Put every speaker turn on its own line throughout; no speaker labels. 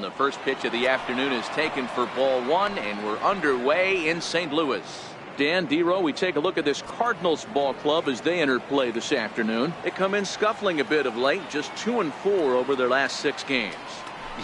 And the first pitch of the afternoon is taken for ball one, and we're underway in St. Louis. Dan, D-Row, we take a look at this Cardinals ball club as they enter play this afternoon. They come in scuffling a bit of late, just 2-4 over their last 6 games.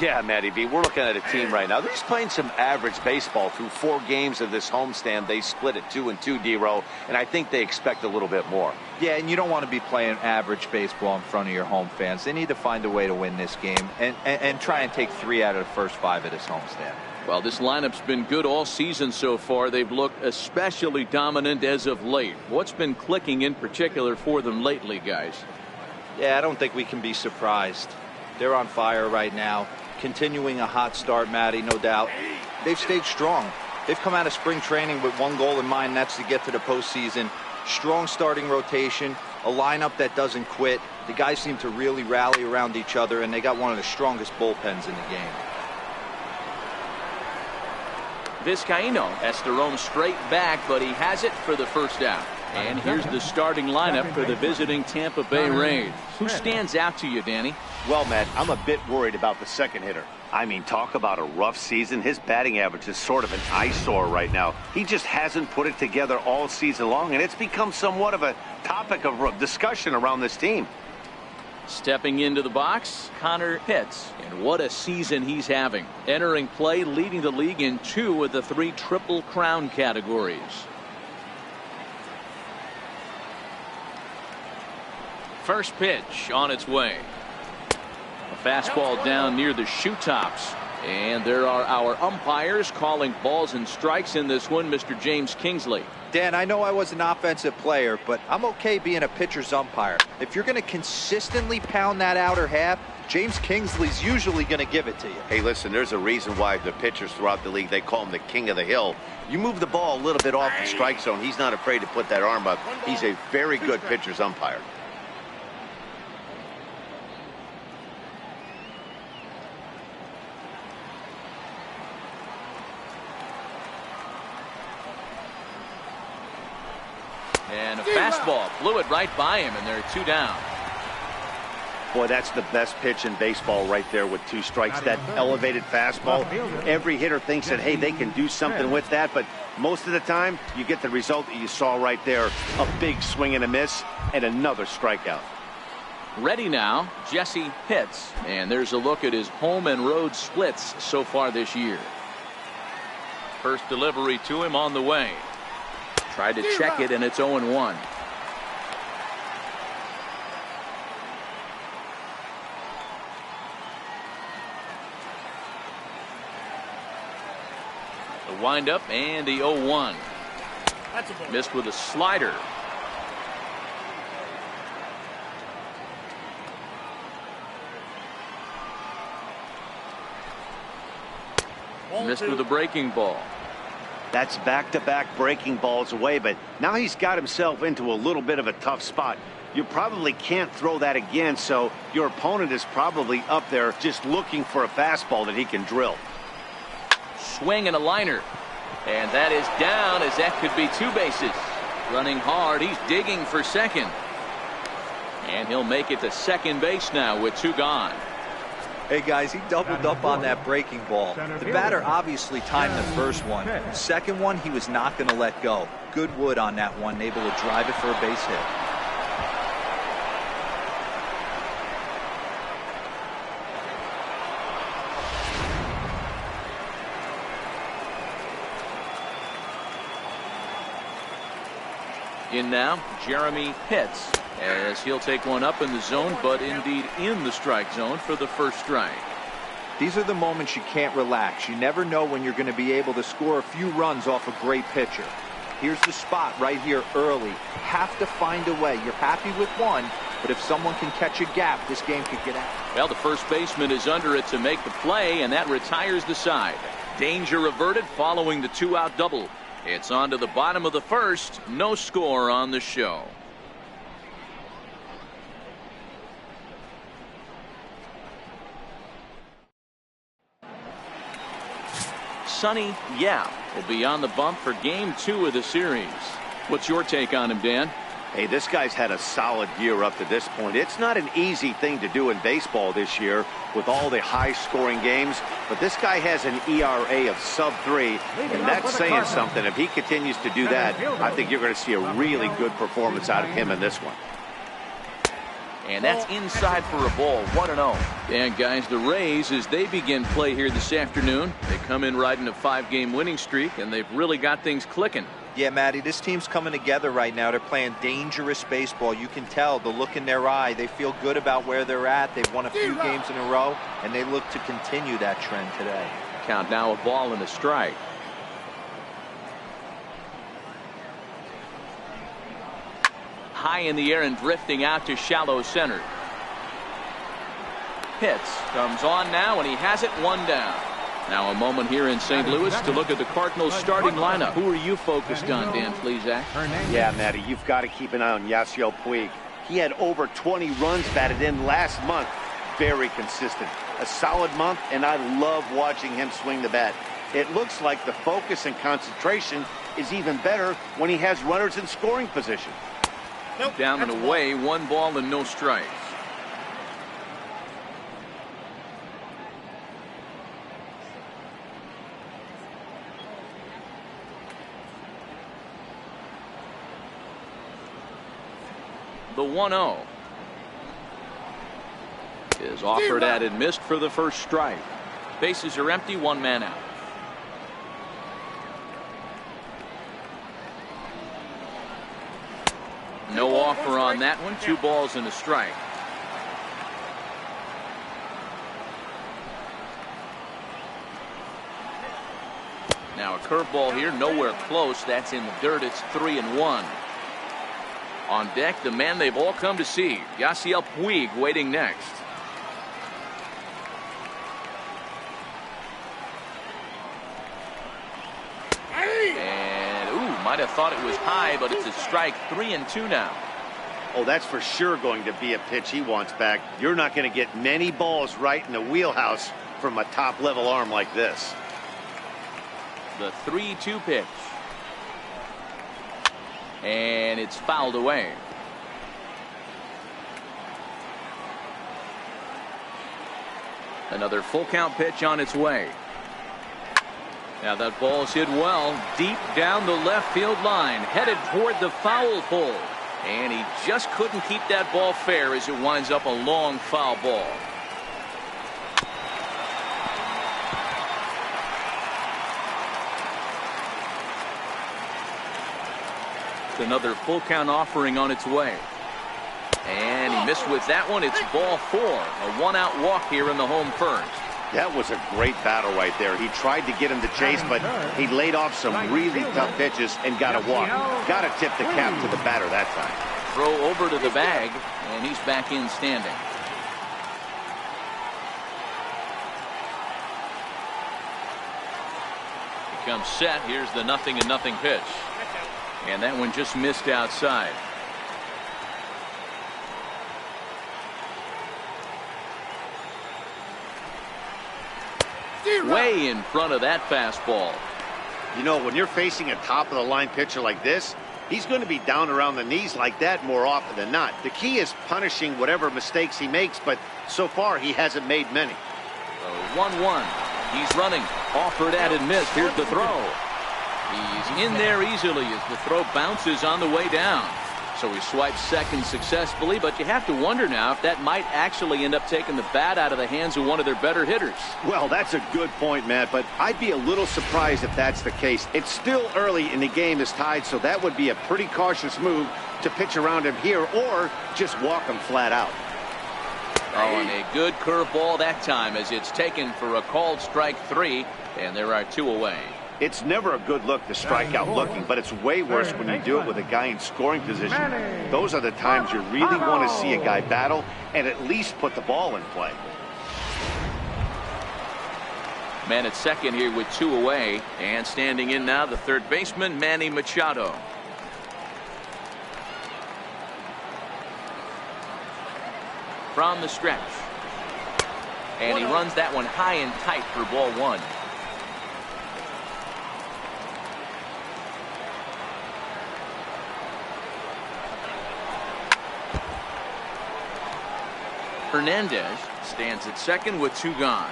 Yeah, Matty B, we're looking at a team right now. They're just playing some average baseball through 4 games of this homestand. They split at 2-2, D-Row, and I think they expect a little bit more.
Yeah, and you don't want to be playing average baseball in front of your home fans. They need to find a way to win this game and try and take 3 out of the first 5 at this homestand.
Well, this lineup's been good all season so far. They've looked especially dominant as of late. What's been clicking in particular for them lately, guys?
Yeah, I don't think we can be surprised. They're on fire right now. Continuing a hot start, Matty, no doubt. They've stayed strong. They've come out of spring training with one goal in mind, that's to get to the postseason. Strong starting rotation, a lineup that doesn't quit. The guys seem to really rally around each other, and they got one of the strongest bullpens in the game.
Vizcaíno has to roam straight back, but he has it for the first out. And here's the starting lineup for the visiting Tampa Bay Rays. Who stands out to you, Danny?
Well, Matt, I'm a bit worried about the second hitter. I mean, talk about a rough season. His batting average is sort of an eyesore right now. He just hasn't put it together all season long, and it's become somewhat of a topic of discussion around this team.
Stepping into the box, Connor Pitts. And what a season he's having. Entering play, leading the league in 2 of the 3 Triple Crown categories. First pitch on its way. A fastball down near the shoe tops. And there are our umpires calling balls and strikes in this one, Mr. James Kingsley.
Dan, I know I was an offensive player, but I'm okay being a pitcher's umpire. If you're going to consistently pound that outer half, James Kingsley's usually going to give it to you.
Hey, listen, there's a reason why the pitchers throughout the league, they call him the king of the hill. You move the ball a little bit off the strike zone, he's not afraid to put that arm up. He's a very good pitcher's umpire.
And a fastball blew it right by him, and there are 2 down.
Boy, that's the best pitch in baseball right there with 2 strikes. That elevated fastball. Every hitter thinks that, hey, they can do something with that, but most of the time you get the result that you saw right there. A big swing and a miss and another strikeout.
Ready now, Jesse Pitts. And there's a look at his home and road splits so far this year. First delivery to him on the way. Tried to check it, and it's 0-1. The windup and the 0-1. Missed with a slider. Missed with a breaking ball.
That's back-to-back breaking balls away, but now he's got himself into a little bit of a tough spot. You probably can't throw that again, so your opponent is probably up there just looking for a fastball that he can drill.
Swing and a liner. And that is down, as that could be 2 bases. Running hard, he's digging for second. And he'll make it to second base now with 2 gone.
Hey guys, he doubled up on that breaking ball. The batter obviously timed the first one. The second one, he was not going to let go. Good wood on that one, able to drive it for a base hit.
In now, Jeremy Pitts, as he'll take one up in the zone, but indeed in the strike zone for the first strike.
These are the moments you can't relax. You never know when you're going to be able to score a few runs off a great pitcher. Here's the spot right here early. Have to find a way. You're happy with one, but if someone can catch a gap, this game could get out.
Well, the first baseman is under it to make the play, and that retires the side. Danger averted following the 2-out double. It's on to the bottom of the first. No score on the show. Sonny Yap will be on the bump for game 2 of the series. What's your take on him, Dan?
Hey, this guy's had a solid year up to this point. It's not an easy thing to do in baseball this year with all the high-scoring games, but this guy has an ERA of sub-3, and that's saying something. If he continues to do that, I think you're going to see a really good performance out of him in this one.
And that's inside for a ball, 1-0. And guys, the Rays, as they begin play here this afternoon, they come in riding a 5-game winning streak, and they've really got things clicking.
Yeah, Matty, this team's coming together right now. They're playing dangerous baseball. You can tell the look in their eye. They feel good about where they're at. They've won a few games in a row, and they look to continue that trend today.
Count now, a ball and a strike. High in the air and drifting out to shallow center. Hits, comes on now, and he has it, 1 down. Now a moment here in St. Louis to look at the Cardinals starting lineup. Who are you focused on, Dan Flezak?
Yeah, Matty, you've got to keep an eye on Yasiel Puig. He had over 20 runs batted in last month. Very consistent. A solid month, and I love watching him swing the bat. It looks like the focus and concentration is even better when he has runners in scoring position.
Nope, down and away, 1 ball and no strikes. The 1-0 is offered at and missed for the first strike. Bases are empty, 1 man out. No offer on that one. 2 balls and a strike. Now a curveball here, nowhere close. That's in the dirt. It's 3-1. On deck, the man they've all come to see, Yasiel Puig, waiting next. Might have thought it was high, but it's a strike. 3-2 now.
Oh, that's for sure going to be a pitch he wants back. You're not going to get many balls right in the wheelhouse from a top-level arm like this.
The 3-2 pitch. And it's fouled away. Another full count pitch on its way. Now that ball's hit well, deep down the left field line, headed toward the foul pole. And he just couldn't keep that ball fair as it winds up a long foul ball. Another full count offering on its way. And he missed with that one. It's ball 4. A 1-out walk here in the home first.
That was a great battle right there. He tried to get him to chase, but he laid off some really tough pitches and got a walk. Got to tip the cap to the batter that time.
Throw over to the bag, and he's back in standing. He comes set. Here's the 0-0 pitch. And that one just missed outside. Way in front of that fastball.
You know, when you're facing a top-of-the-line pitcher like this, he's going to be down around the knees like that more often than not. The key is punishing whatever mistakes he makes, but so far he hasn't made many.
1-1. He's running. Offered at and missed. Here's the throw. He's in there easily as the throw bounces on the way down. So he swipes second successfully, but you have to wonder now if that might actually end up taking the bat out of the hands of one of their better hitters.
Well, that's a good point, Matt, but I'd be a little surprised if that's the case. It's still early in the game is tied, so that would be a pretty cautious move to pitch around him here or just walk him flat out.
Oh, and a good curveball that time as it's taken for a called strike 3, and there are 2 away.
It's never a good look to strike out looking, but it's way worse when you do it with a guy in scoring position. Those are the times you really want to see a guy battle and at least put the ball in play.
Man at second here with 2 away, and standing in now the third baseman, Manny Machado. From the stretch. And he runs that one high and tight for ball 1. Hernandez stands at second with 2 gone.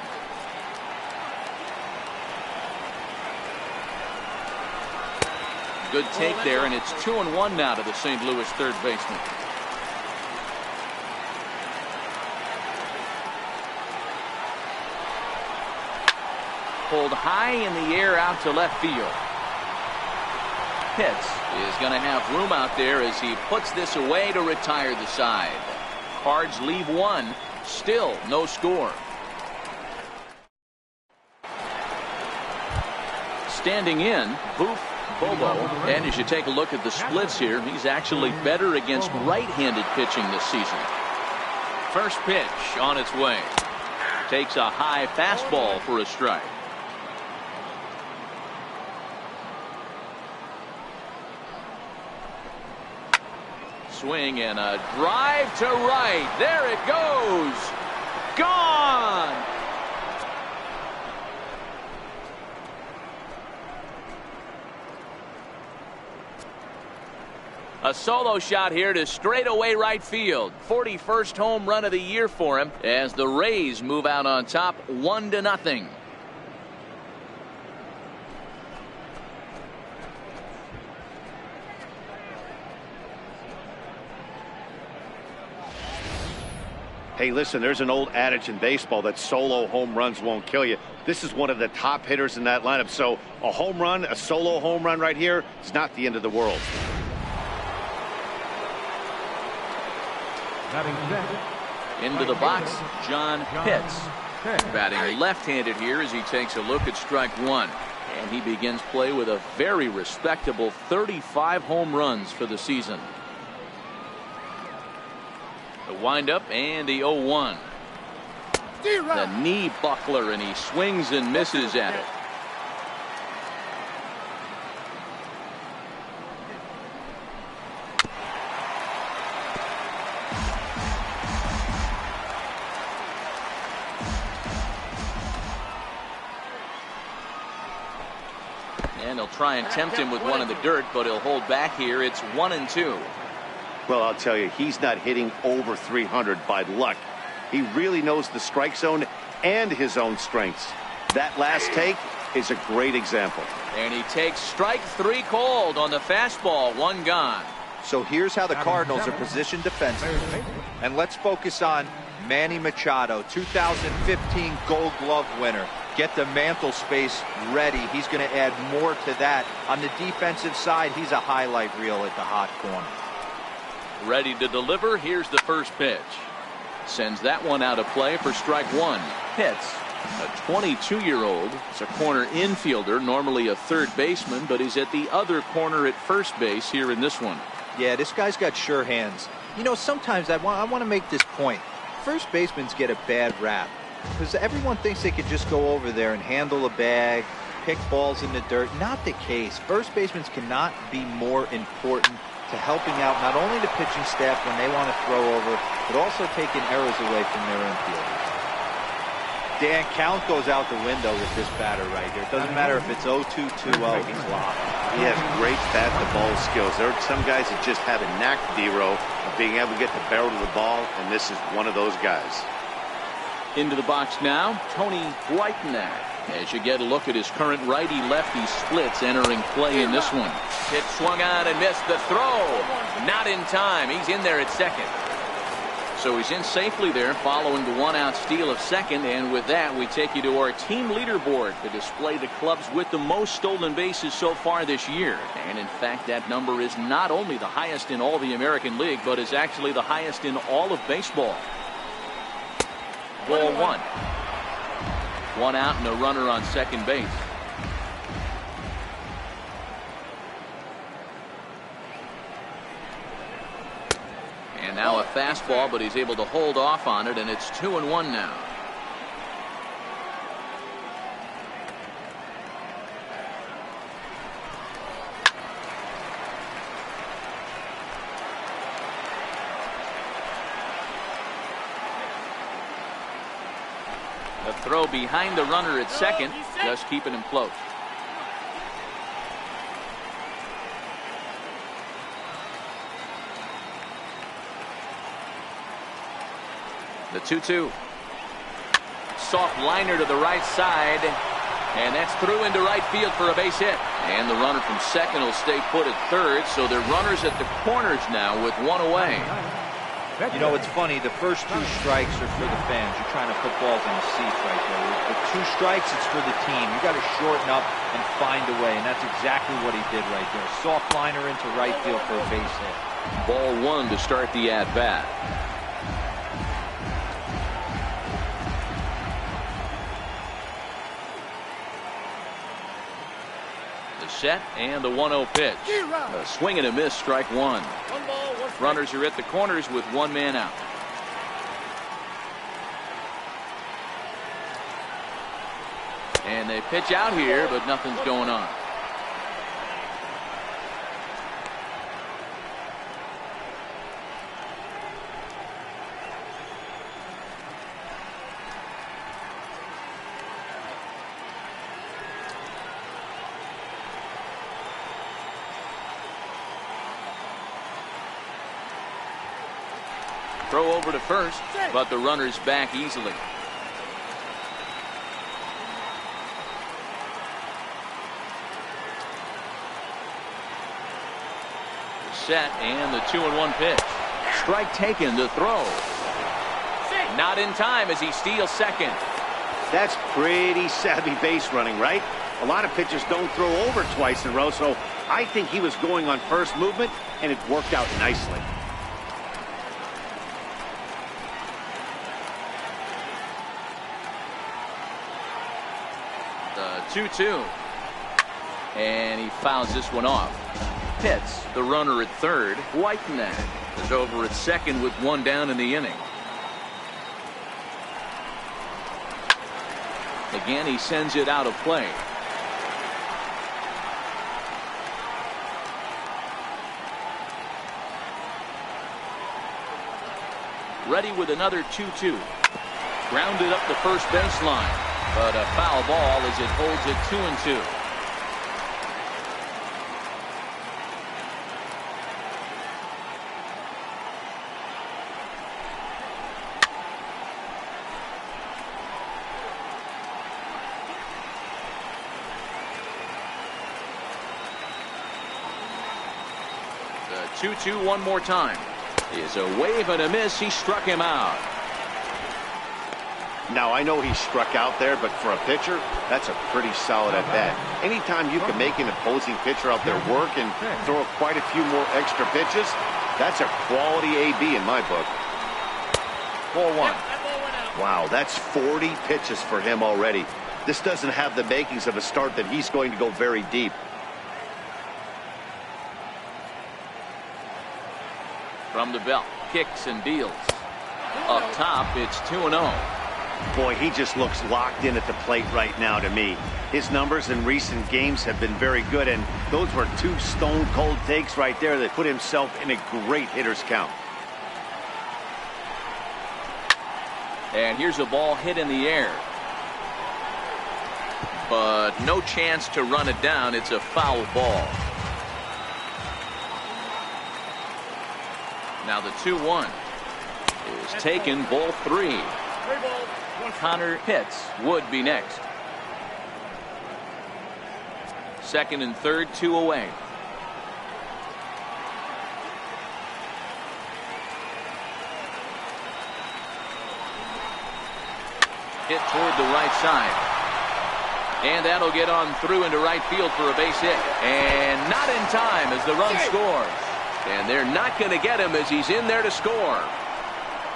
Good take there, and it's 2-1 now to the St. Louis third baseman. Pulled high in the air out to left field. Pitts is going to have room out there as he puts this away to retire the side. Cards leave 1. Still no score. Standing in, Boof Bobo. And as you take a look at the splits here, he's actually better against right-handed pitching this season. First pitch on its way. Takes a high fastball for a strike. Swing and a drive to right. There it goes. Gone. A solo shot here to straightaway right field. 41st home run of the year for him as the Rays move out on top 1-0.
Hey, listen, there's an old adage in baseball that solo home runs won't kill you. This is one of the top hitters in that lineup. So a home run, a solo home run right here is not the end of the world.
Into the box, John Pitts. Batting left-handed here as he takes a look at strike 1. And he begins play with a very respectable 35 home runs for the season. The windup and the 0-1. The knee buckler, and he swings and misses at it. And he'll try and tempt him with one in the dirt, but he'll hold back here. It's 1-2.
Well, I'll tell you, he's not hitting over 300 by luck. He really knows the strike zone and his own strengths. That last take is a great example.
And he takes strike 3 called on the fastball. 1 gone.
So here's how the Cardinals are positioned defensively. And let's focus on Manny Machado, 2015 Gold Glove winner. Get the mantle space ready. He's going to add more to that. On the defensive side, he's a highlight reel at the hot corner.
Ready to deliver. Here's the first pitch. Sends that one out of play for strike 1. Pitts, a 22-year-old. It's a corner infielder, normally a third baseman, but he's at the other corner at first base here in this one.
Yeah, this guy's got sure hands. You know, sometimes I want to make this point. First basemen get a bad rap because everyone thinks they could just go over there and handle a bag, pick balls in the dirt. Not the case. First basemen cannot be more important to helping out not only the pitching staff when they want to throw over, but also taking errors away from their infielders. Dan, count goes out the window with this batter right here. It doesn't matter if it's 0-2, 2-0, he's locked.
He has great bat-to-ball skills. There are some guys that just have a knack, D-Row, of being able to get the barrel of the ball, and this is one of those guys.
Into the box now, Tony Whitenack. As you get a look at his current righty-lefty splits entering play in this one. Pitch swung on and missed the throw. Not in time. He's in there at second. So he's in safely there following the one-out steal of second. And with that, we take you to our team leaderboard to display the clubs with the most stolen bases so far this year. And in fact, that number is not only the highest in all the American League, but is actually the highest in all of baseball. Ball 1. 1 out and a runner on second base. And now a fastball, but he's able to hold off on it, and it's 2-1 now. The throw behind the runner at second, just keeping him close. The 2-2. Soft liner to the right side. And that's through into right field for a base hit. And the runner from second will stay put at third. So they're runners at the corners now with one away.
You know, it's funny. The first 2 strikes are for the fans. You're trying to put balls in the seats right there. With 2 strikes, it's for the team. You got to shorten up and find a way. And that's exactly what he did right there. Soft liner into right field for a base hit.
Ball 1 to start the at-bat. Set and the 1-0 pitch. A swing and a miss, strike 1. Runners are at the corners with 1 man out. And they pitch out here, but nothing's going on. Throw over to first, but the runner's back easily. Set and the 2-1 pitch. Strike taken to throw. Not in time as he steals second.
That's pretty savvy base running, right? A lot of pitchers don't throw over twice in a row, so I think he was going on first movement, and it worked out nicely.
The 2-2. And he fouls this one off. Pitts, the runner at third. Whiteneck is over at second with 1 down in the inning. Again, he sends it out of play. Ready with another 2-2. Grounded up the first baseline. But a foul ball as it holds it 2-2. The 2-2 one more time. Is a wave and a miss. He struck him out.
Now, I know he struck out there, but for a pitcher, that's a pretty solid at-bat. Anytime you can make an opposing pitcher out there work and throw quite a few more extra pitches, that's a quality AB in my book.
Ball 1.
Wow, that's 40 pitches for him already. This doesn't have the makings of a start that he's going to go very deep.
From the belt, kicks and deals. Up top, it's 2-0.
Boy, he just looks locked in at the plate right now to me. His numbers in recent games have been very good, and those were 2 stone-cold takes right there that put himself in a great hitter's count.
And here's a ball hit in the air. But no chance to run it down. It's a foul ball. Now the 2-1 is taken, ball 3. Connor Pitts would be next. Second and third, 2 away. Hit toward the right side. And that'll get on through into right field for a base hit. And not in time as the run scores. And they're not going to get him as he's in there to score.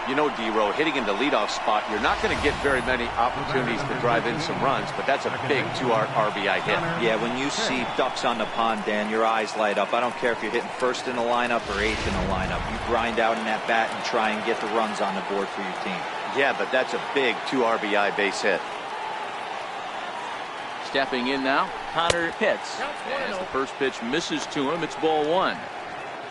You know, D-Row, hitting in the leadoff spot, you're not going to get very many opportunities to drive in some runs, but that's a big 2 RBI hit.
Yeah, when you see ducks on the pond, Dan, your eyes light up. I don't care if you're hitting first in the lineup or 8th in the lineup. You grind out in that bat and try and get the runs on the board for your team.
Yeah, but that's a big 2 RBI base hit.
Stepping in now, Connor Pitts. As the first pitch misses to him, it's ball 1.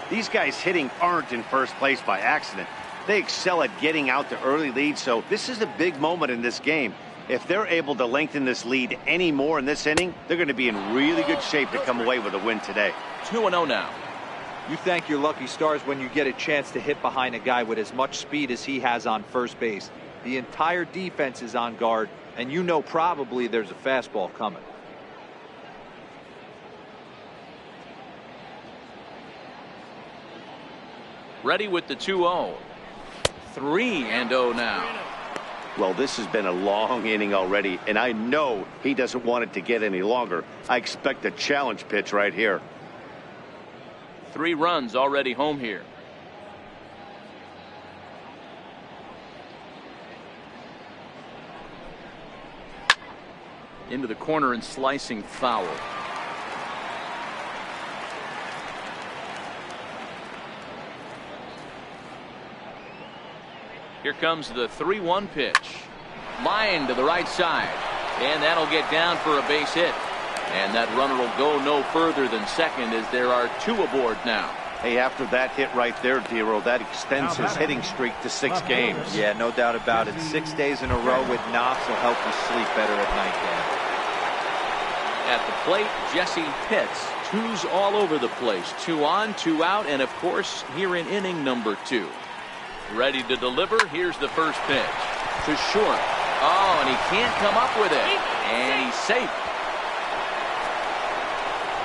These guys hitting aren't in first place by accident. They excel at getting out to early leads, so this is a big moment in this game. If they're able to lengthen this lead any more in this inning, they're going to be in really good shape to come away with a win today.
2-0 now.
You thank your lucky stars when you get a chance to hit behind a guy with as much speed as he has on first base. The entire defense is on guard, and you know probably there's a fastball coming.
Ready with the 2-0. 3-0 now.
Well, this has been a long inning already, and I know he doesn't want it to get any longer. I expect a challenge pitch right here.
3 runs already home here. Into the corner and slicing foul. Here comes the 3-1 pitch. Line to the right side. And that'll get down for a base hit. And that runner will go no further than second as there are 2 aboard now.
Hey, after that hit right there, Dero, that extends his hitting streak to 6 games.
Yeah, no doubt about it. 6 days in a row with knocks will help you sleep better at night, Dan.
At the plate, Jesse Pitts. 2s all over the place. 2 on, 2 out, and of course, here in inning number 2. Ready to deliver. Here's the first pitch. To short. Oh, and he can't come up with it. And he's safe.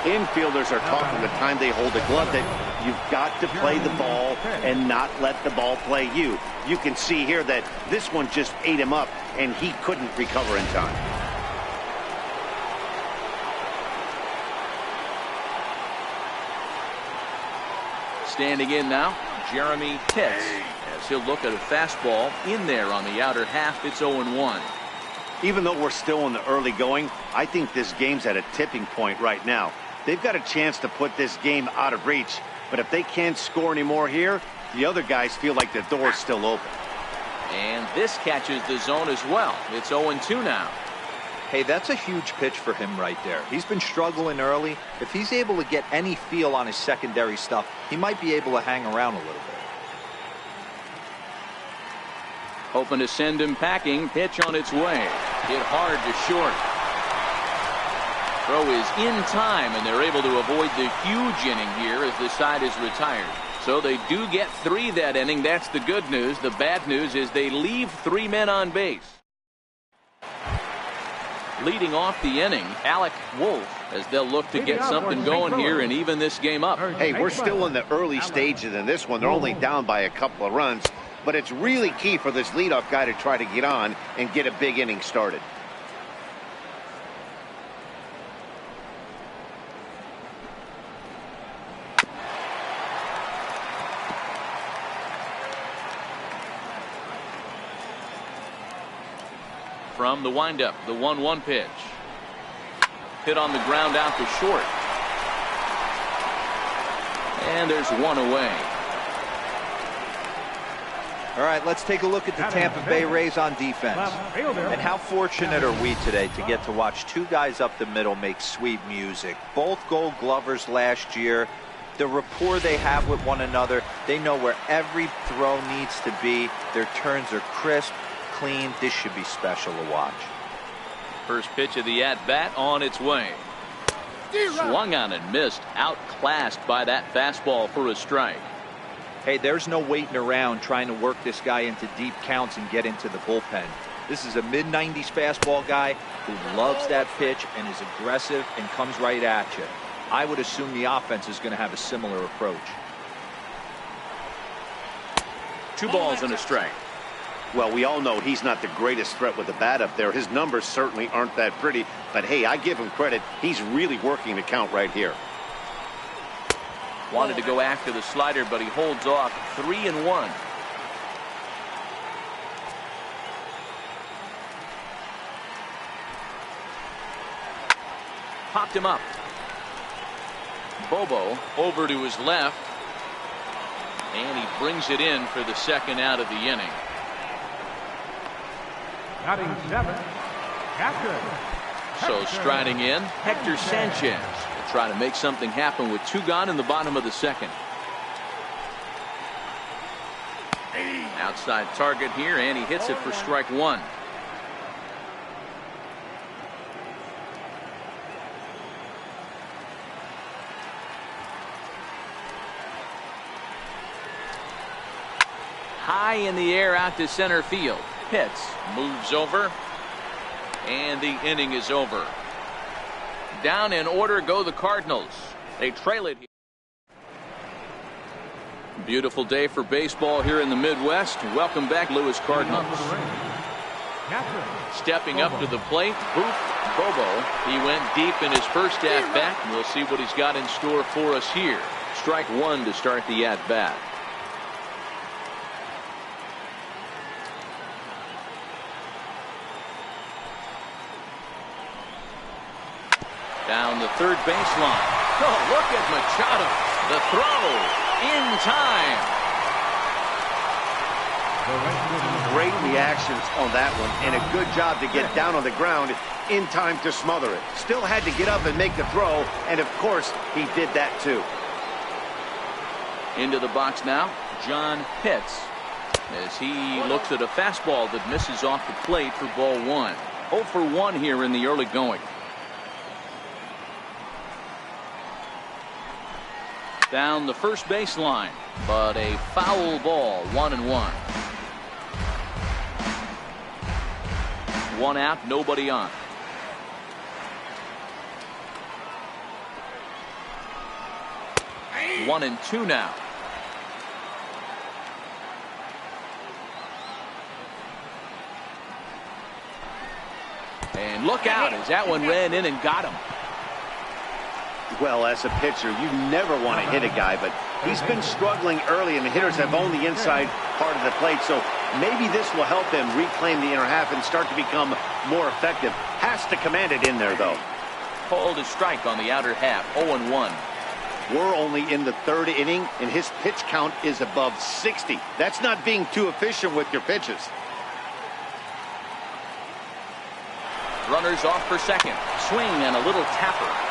Infielders are taught from the time they hold the glove that you've got to play the ball and not let the ball play you. You can see here that this one just ate him up, and he couldn't recover in time.
Standing in now, Jeremy Pitts. As he'll look at a fastball in there on the outer half. It's 0-1.
Even though we're still in the early going, I think this game's at a tipping point right now. They've got a chance to put this game out of reach, but if they can't score any more here, the other guys feel like the door's still open.
And this catches the zone as well. It's 0-2 now.
Hey, that's a huge pitch for him right there. He's been struggling early. If he's able to get any feel on his secondary stuff, he might be able to hang around a little bit.
Hoping to send him packing. Pitch on its way. Hit hard to short. Throw is in time, and they're able to avoid the huge inning here as the side is retired. So they do get 3 that inning. That's the good news. The bad news is they leave 3 men on base. Leading off the inning, Alec Wolf, as they'll look to get something going here and even this game up.
Hey, we're still in the early stages in this one. They're only down by a couple of runs, but it's really key for this leadoff guy to try to get on and get a big inning started.
From the windup, the 1-1 pitch. Hit on the ground out to short. And there's 1 away.
All right, let's take a look at the Tampa Bay Rays on defense. And how fortunate are we today to get to watch 2 guys up the middle make sweet music. Both Gold Glovers last year. The rapport they have with one another. They know where every throw needs to be. Their turns are crisp, clean. This should be special to watch.
First pitch of the at-bat on its way. Swung on and missed. Outclassed by that fastball for a strike.
Hey, there's no waiting around trying to work this guy into deep counts and get into the bullpen. This is a mid-90s fastball guy who loves that pitch and is aggressive and comes right at you. I would assume the offense is going to have a similar approach.
2 balls and a strike.
Well, we all know he's not the greatest threat with the bat up there. His numbers certainly aren't that pretty, but hey, I give him credit. He's really working the count right here.
Wanted to go after the slider, but he holds off. 3-1. Popped him up. Bobo over to his left. And he brings it in for the second out of the inning.
Batting 7,
So striding in, Hector Sanchez will try to make something happen with 2 gone in the bottom of the second. Outside target here, and he hits it for strike 1. high in the air out to center field. Pitts moves over, and the inning is over. Down in order go the Cardinals. They trail it here. Beautiful day for baseball here in the Midwest. Welcome back, Louis Cardinals. Stepping up to the plate, Booth Bobo. He went deep in his first at-bat. We'll see what he's got in store for us here. Strike one to start the at-bat. Down the third baseline. Oh, look at Machado. The throw in time.
Great reactions on that one, and a good job to get down on the ground in time to smother it. Still had to get up and make the throw, and of course, he did that too.
Into the box now, John Pitts, as he looks at a fastball that misses off the plate for ball one. 0 for 1 here in the early going. Down the first baseline, but a foul ball, 1-1. One out, nobody on. Hey. 1-2 now. And look out as that one ran in and got him.
Well, as a pitcher, you never want to hit a guy, but he's been struggling early, and the hitters have owned the inside part of the plate, so maybe this will help him reclaim the inner half and start to become more effective. Has to command it in there, though.
Called a strike on the outer half, 0-1.
We're only in the third inning, and his pitch count is above 60. That's not being too efficient with your pitches.
Runners off for second. Swing and a little tapper.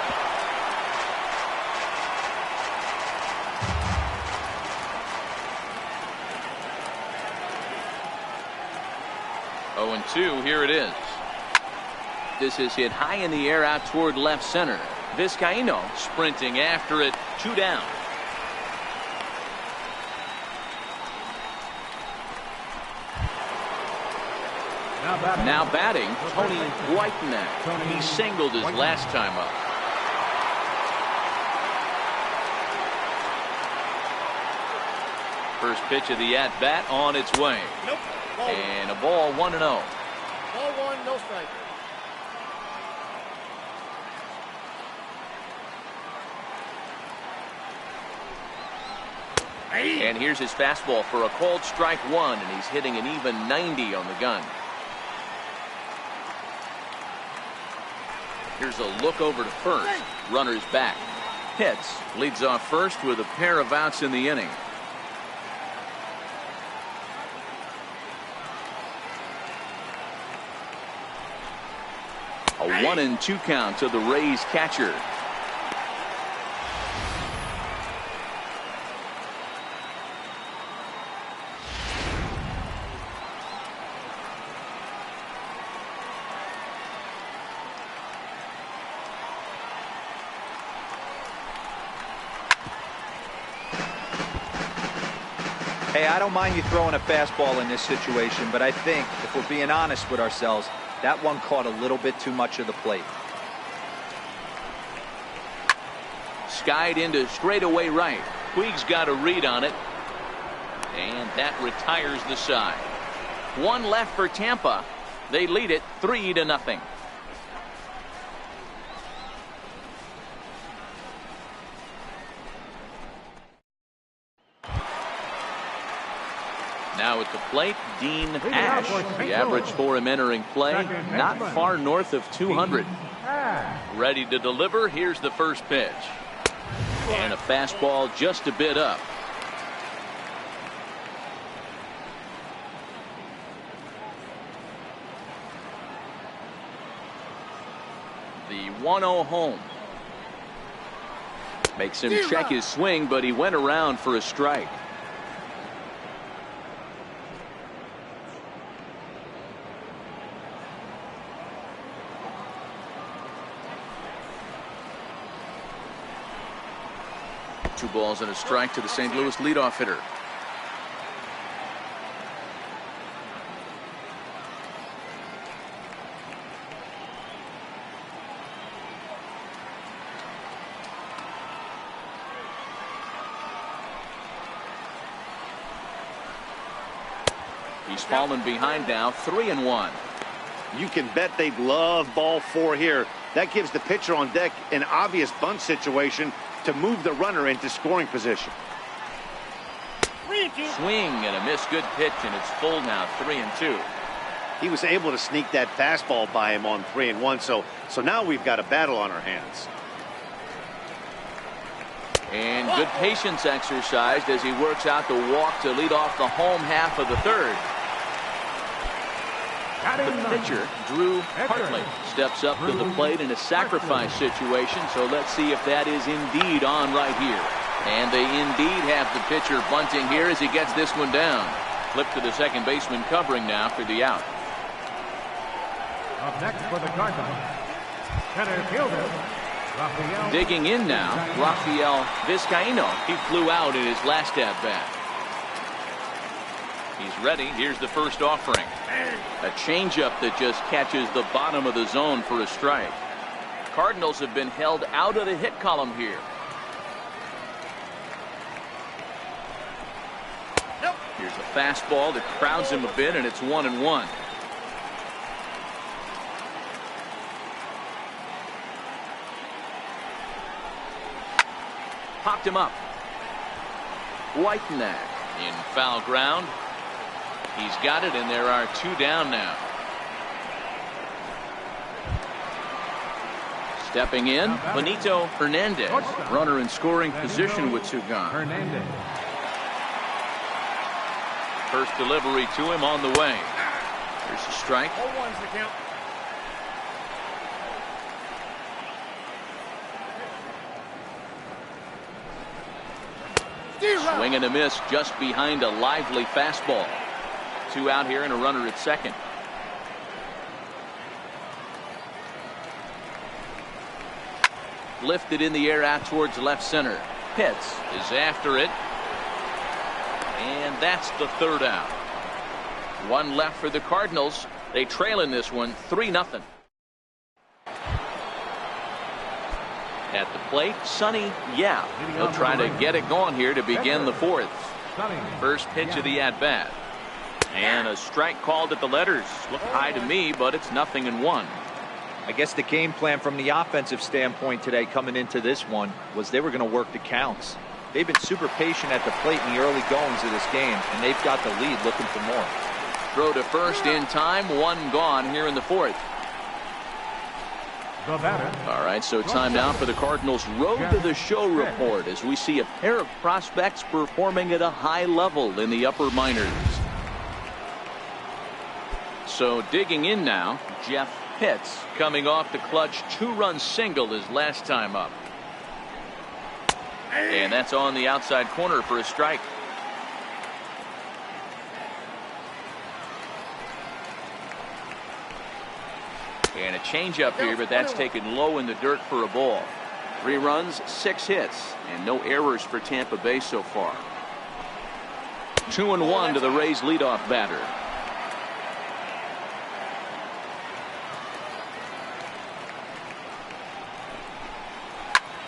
0-2, here it is. This is hit high in the air out toward left center. Vizcaíno sprinting after it, 2 down. Now batting, Tony Whiteman. He singled his last time up. First pitch of the at-bat on its way.
Nope.
And a ball, 1-0.
Ball 1, no strike.
And here's his fastball for a called strike one, and he's hitting an even 90 on the gun. Here's a look over to first. Runners back. Pitts leads off first with a pair of outs in the inning. A 1-2 count to the Rays catcher.
Hey, I don't mind you throwing a fastball in this situation, but I think if we're being honest with ourselves, that one caught a little bit too much of the plate.
Skied into straightaway right. Puig's got a read on it. And that retires the side. One left for Tampa. They lead it 3-0. Now at the plate, Dean Ash. The average for him entering play, not far north of 200. Ready to deliver. Here's the first pitch. And a fastball just a bit up. The 1-0 home. Makes him check his swing, but he went around for a strike. Two balls and a strike to the St. Louis leadoff hitter. He's fallen behind now, 3-1.
You can bet they'd love ball 4 here. That gives the pitcher on deck an obvious bunt situation to move the runner into scoring position.
Swing and a miss. Good pitch, and it's full now, 3-2.
He was able to sneak that fastball by him on 3-1, so now we've got a battle on our hands.
And good patience exercised as he works out the walk to lead off the home half of the third. The pitcher, Drew Hartley, steps up to the plate in a sacrifice situation, so let's see if that is indeed on right here. And they indeed have the pitcher bunting here as he gets this one down. Flip to the second baseman covering now for the out.
Up next for the Cardinals, center fielder, Rafael.
Digging in now, Rafael Vizcaino. He flew out in his last at-bat. He's ready. Here's the first offering. A changeup that just catches the bottom of the zone for a strike. Cardinals have been held out of the hit column here. Here's a fastball that crowds him a bit, and it's 1-1. Popped him up. Whitenack in foul ground. He's got it, and there are 2 down now. Stepping in, Benito Hernandez, runner in scoring position with 2 gone.
Hernandez.
First delivery to him on the way. Here's a strike.
0-1's the count.
Swing and a miss just behind a lively fastball. 2 out here and a runner at second. Lifted in the air out towards left center. Pitts is after it. And that's the 3rd out. 1 left for the Cardinals. They trail in this one 3-0. At the plate, Sonny Yap. He'll try to get it going here to begin the 4th. First pitch of the at-bat. And a strike called at the letters. Looked high to me, but it's 0-1.
I guess the game plan from the offensive standpoint today coming into this one was they were going to work the counts. They've been super patient at the plate in the early goings of this game, and they've got the lead looking for more.
Throw to first in time. 1 gone here in the 4th.
The batter.
All right, so time now for the Cardinals' Road to the Show report as we see a pair of prospects performing at a high level in the upper minors. So digging in now, Jeff Pitts coming off the clutch 2-run single his last time up. And that's on the outside corner for a strike. And a changeup here, but that's taken low in the dirt for a ball. 3 runs, 6 hits, and no errors for Tampa Bay so far. 2-1 to the Rays leadoff batter.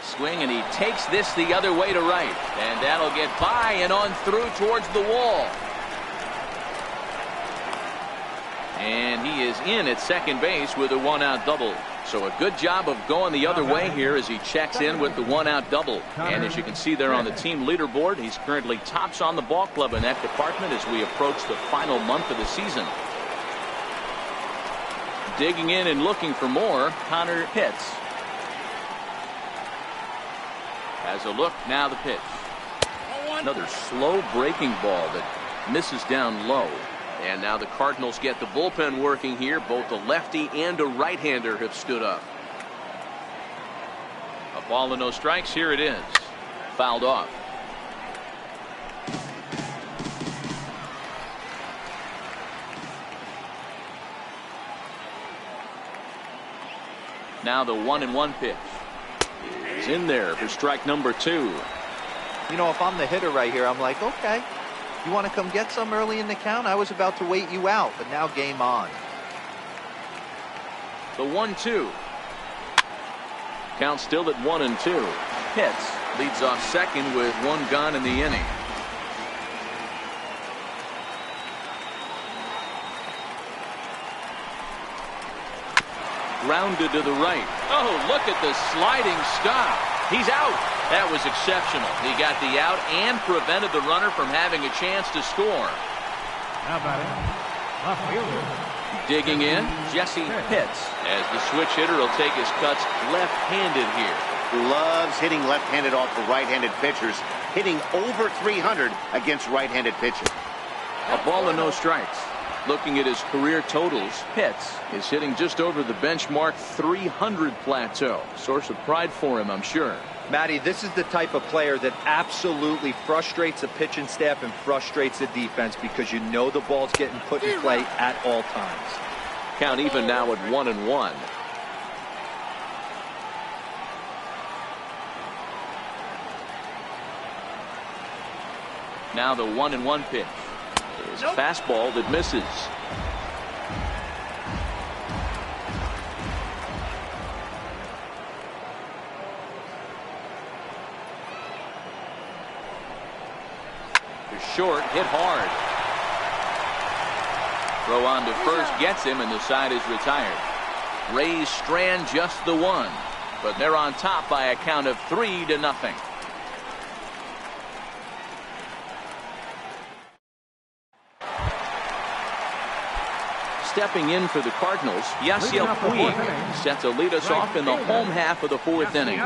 Swing, and he takes this the other way to right, and that'll get by and on through towards the wall. And he is in at second base with a 1-out double. So a good job of going the other way here as he checks in with the 1-out double. And as you can see there on the team leaderboard, he's currently tops on the ball club in that department as we approach the final month of the season. Digging in and looking for more, Connor Pitts. Has a look, now the pitch. Another slow breaking ball that misses down low. And now the Cardinals get the bullpen working here. Both a lefty and a right-hander have stood up. A ball and no strikes. Here it is. Fouled off. Now the 1-1 pitch is in there for strike number 2.
You know, if I'm the hitter right here, I'm like, okay, you want to come get some early in the count? I was about to wait you out, but now game on.
The 1-2. Count still at 1-2. Pitts leads off second with 1 gone in the inning. Grounded to the right. Oh, look at the sliding stop. He's out. That was exceptional. He got the out and prevented the runner from having a chance to score.
Now batting, left fielder.
Digging in, Jesse Pitts, as the switch hitter will take his cuts left-handed here.
Loves hitting left-handed off of right-handed pitchers, hitting over 300 against right-handed pitchers.
A ball and no strikes. Looking at his career totals, Pitts is hitting just over the benchmark 300 plateau. Source of pride for him, I'm sure.
Matty, this is the type of player that absolutely frustrates the pitching staff and frustrates the defense because you know the ball's getting put in play at all times.
Count even now at 1-1. Now the 1-1 pitch is a fastball that misses. Short, hit hard. Throw on to first gets him, and the side is retired. Rays strand just the one, but they're on top by a count of 3-0. Stepping in for the Cardinals, Yasiel Puig set to lead us off in the home half of the fourth inning.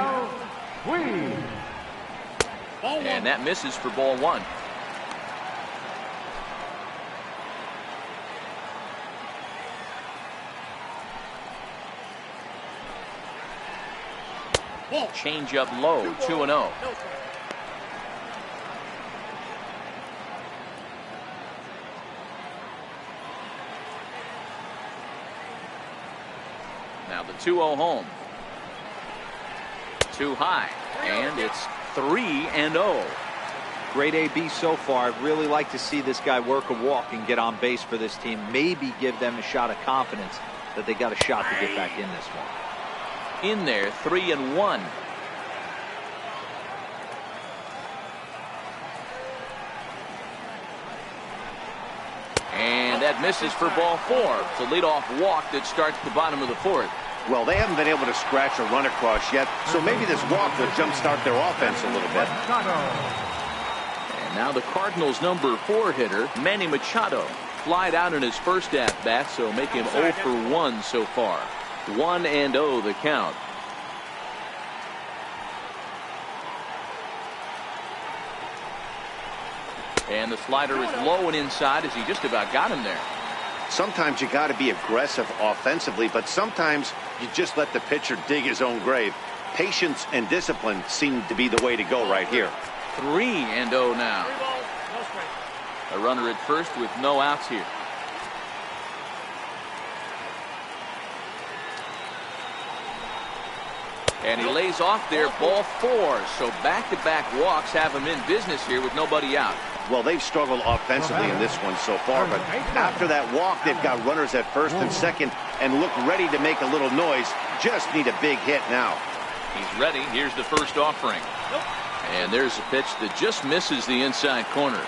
And that misses for ball one. Change up low, 2-0. Now the 2-0 home. Too high, and it's 3-0.
Great AB so far. I'd really like to see this guy work a walk and get on base for this team. Maybe give them a shot of confidence that they got a shot to get back in this one.
In there, 3-1. And that misses for ball four. It's a leadoff walk that starts the bottom of the fourth.
Well, they haven't been able to scratch a run across yet, so maybe this walk will jumpstart their offense a little bit.
And now the Cardinals' number 4 hitter, Manny Machado, flied out in his first at-bat, so make him 0 for 1 so far. 1-0 the count. And the slider is low and inside as he just about got him there.
Sometimes you got to be aggressive offensively, but sometimes you just let the pitcher dig his own grave. Patience and discipline seem to be the way to go right here.
3-0 now. A runner at first with no outs here. And he lays off there, ball 4. So back-to-back walks have him in business here with nobody out.
Well, they've struggled offensively in this one so far, but after that walk, they've got runners at first and second and look ready to make a little noise. Just need a big hit now.
He's ready. Here's the first offering. And there's a pitch that just misses the inside corner.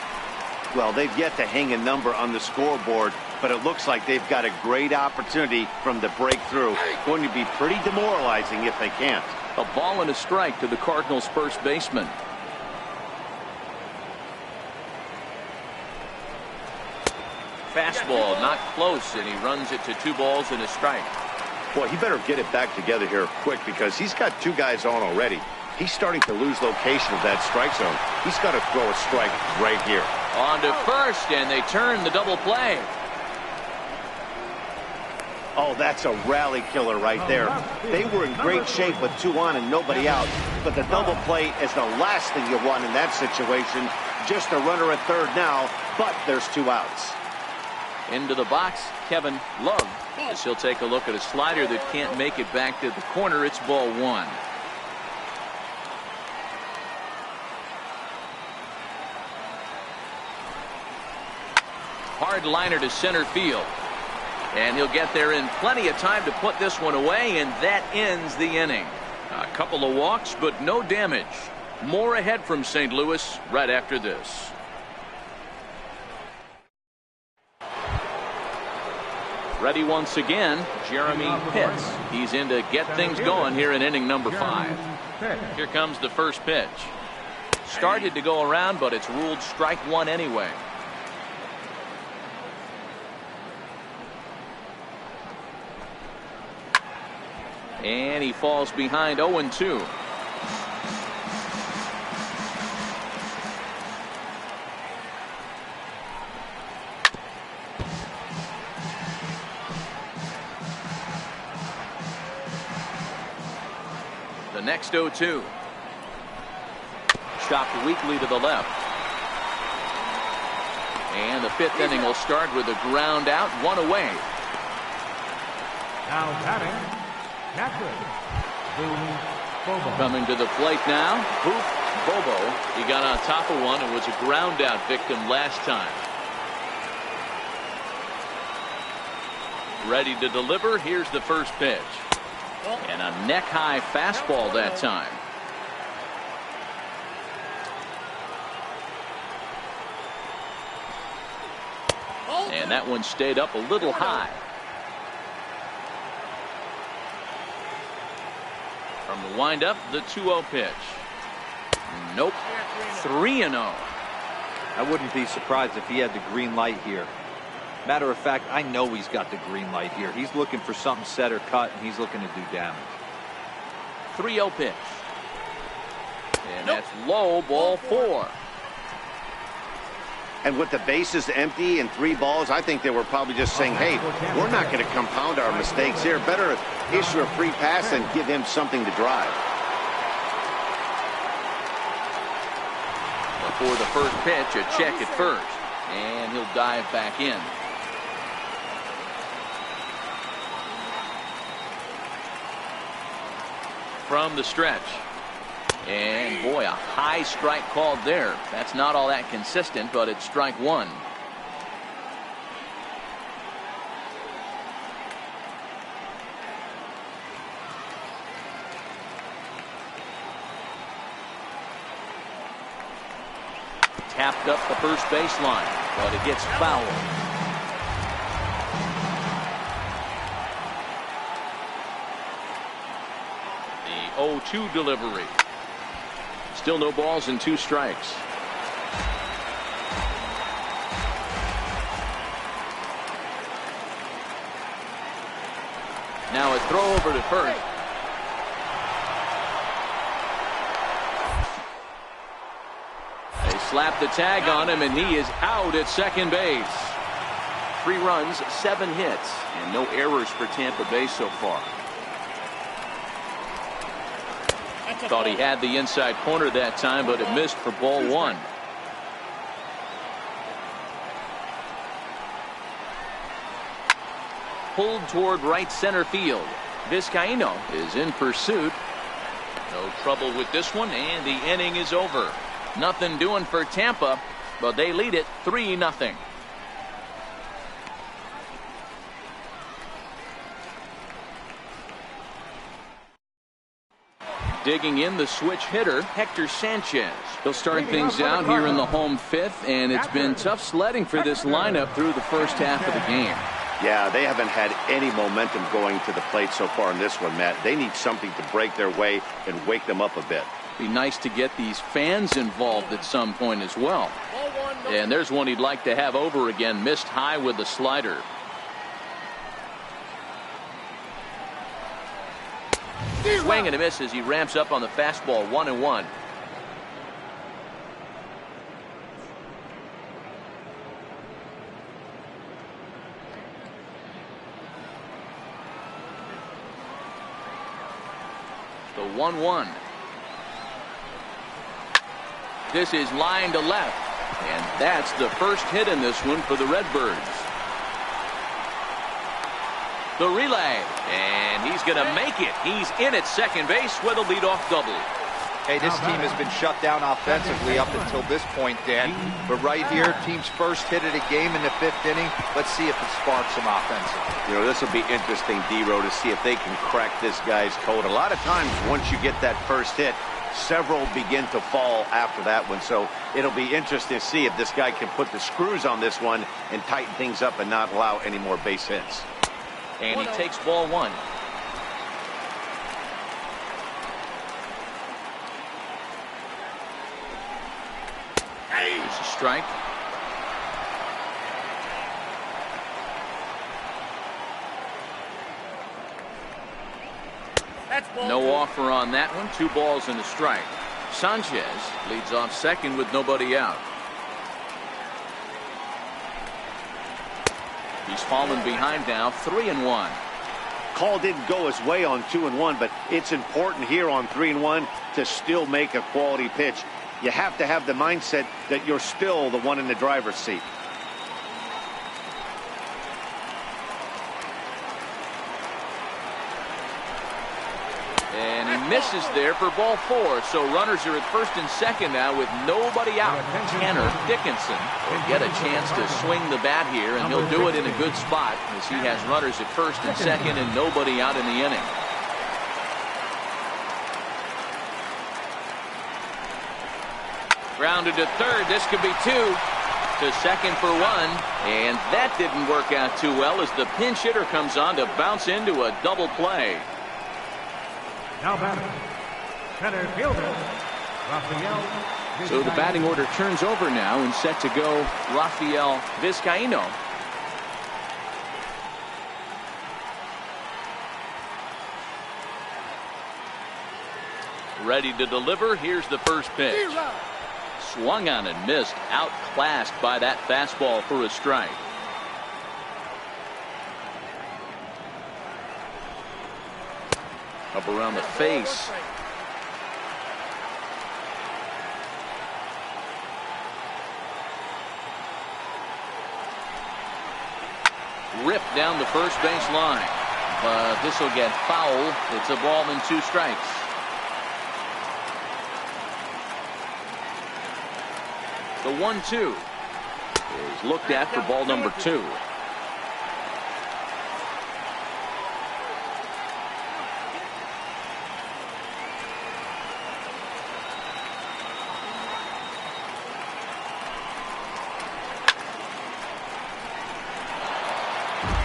Well, they've yet to hang a number on the scoreboard, but it looks like they've got a great opportunity from the breakthrough. Going to be pretty demoralizing if they can't.
A ball and a strike to the Cardinals' first baseman. Fastball not close, and he runs it to 2 balls and a strike.
Boy, he better get it back together here quick because he's got 2 guys on already. He's starting to lose location of that strike zone. He's got to throw a strike right here.
On to first, and they turn the double play.
Oh, that's a rally killer right there. They were in great shape with 2 on and nobody out, but the double play is the last thing you want in that situation. Just a runner at third now, but there's 2 outs.
Into the box, Kevin Love, as he'll take a look at a slider that can't make it back to the corner. It's ball 1. Hard liner to center field. And he'll get there in plenty of time to put this one away, and that ends the inning. A couple of walks, but no damage. More ahead from St. Louis right after this. Ready once again, Jeremy Pitts. He's in to get things going here in inning number 5. Here comes the first pitch. Started to go around, but it's ruled strike one anyway. And he falls behind 0-2. The next 0-2. Chopped weakly to the left. And the 5th inning will start with a ground out, 1 away.
Now batting, catcher, Bobo.
Coming to the plate now, Boof Bobo. He got on top of one and was a ground out victim last time. Ready to deliver. Here's the first pitch. And a neck high fastball that time. And that one stayed up a little high. From the windup, the 2-0 pitch. Nope. 3-0.
I wouldn't be surprised if he had the green light here. Matter of fact, I know he's got the green light here. He's looking for something set or cut, and he's looking to do damage.
3-0 pitch. And that's low, ball 4.
And with the bases empty and 3 balls, I think they were probably just saying, hey, we're not going to compound our mistakes here. Better issue a free pass and give him something to drive.
Before the first pitch, a check at first. And he'll dive back in. From the stretch. And boy, a high strike called there. That's not all that consistent, but it's strike one. Tapped up the first baseline, but it gets fouled. The 0-2 delivery. Still no balls and 2 strikes. Now a throw over to first. They slap the tag on him, and he is out at second base. 3 runs, 7 hits, and no errors for Tampa Bay so far. Thought he had the inside corner that time, but it missed for ball 1. Pulled toward right center field. Vizcaíno is in pursuit. No trouble with this one, and the inning is over. Nothing doing for Tampa, but they lead it 3-0. Digging in, the switch hitter, Hector Sanchez. He'll start things out here in the home 5th, and it's been tough sledding for this lineup through the first half of the game.
Yeah, they haven't had any momentum going to the plate so far in this one, Matt. They need something to break their way and wake them up a bit.
Be nice to get these fans involved at some point as well. And there's one he'd like to have over again. Missed high with the slider. Swing and a miss as he ramps up on the fastball. 1-1. The 1-1. This is line to left, and that's the first hit in this one for the Redbirds. The relay, and he's going to make it. He's in at second base with a leadoff double.
Hey, this team has been shut down offensively up until this point, Dan. But right here, team's first hit of the game in the 5th inning. Let's see if it sparks some offensive.
You know, this will be interesting, D-Row, to see if they can crack this guy's code. A lot of times, once you get that first hit, several begin to fall after that one. So it'll be interesting to see if this guy can put the screws on this one and tighten things up and not allow any more base hits.
And he takes ball one. Here's a strike. No offer on that one. 2 balls and a strike. Sanchez leads off second with nobody out. He's fallen behind now, 3-1.
Call didn't go his way on 2-1, but it's important here on 3-1 to still make a quality pitch. You have to have the mindset that you're still the one in the driver's seat.
And he misses there for ball 4. So runners are at first and second now with nobody out. Tanner Dickinson will get a chance to swing the bat here, and he'll do it in a good spot as he has runners at first and second and nobody out in the inning. Grounded to third. This could be 2. To second for 1. And that didn't work out too well as the pinch hitter comes on to bounce into a double play.
Now batting, center fielder, Rafael.
So the batting order turns over now and set to go Rafael Vizcaino. Ready to deliver. Here's the first pitch. Swung on and missed. Outclassed by that fastball for a strike. Up around the face. Ripped down the first base line. But this will get foul. It's a ball and 2 strikes. The 1-2 is looked at for ball number 2.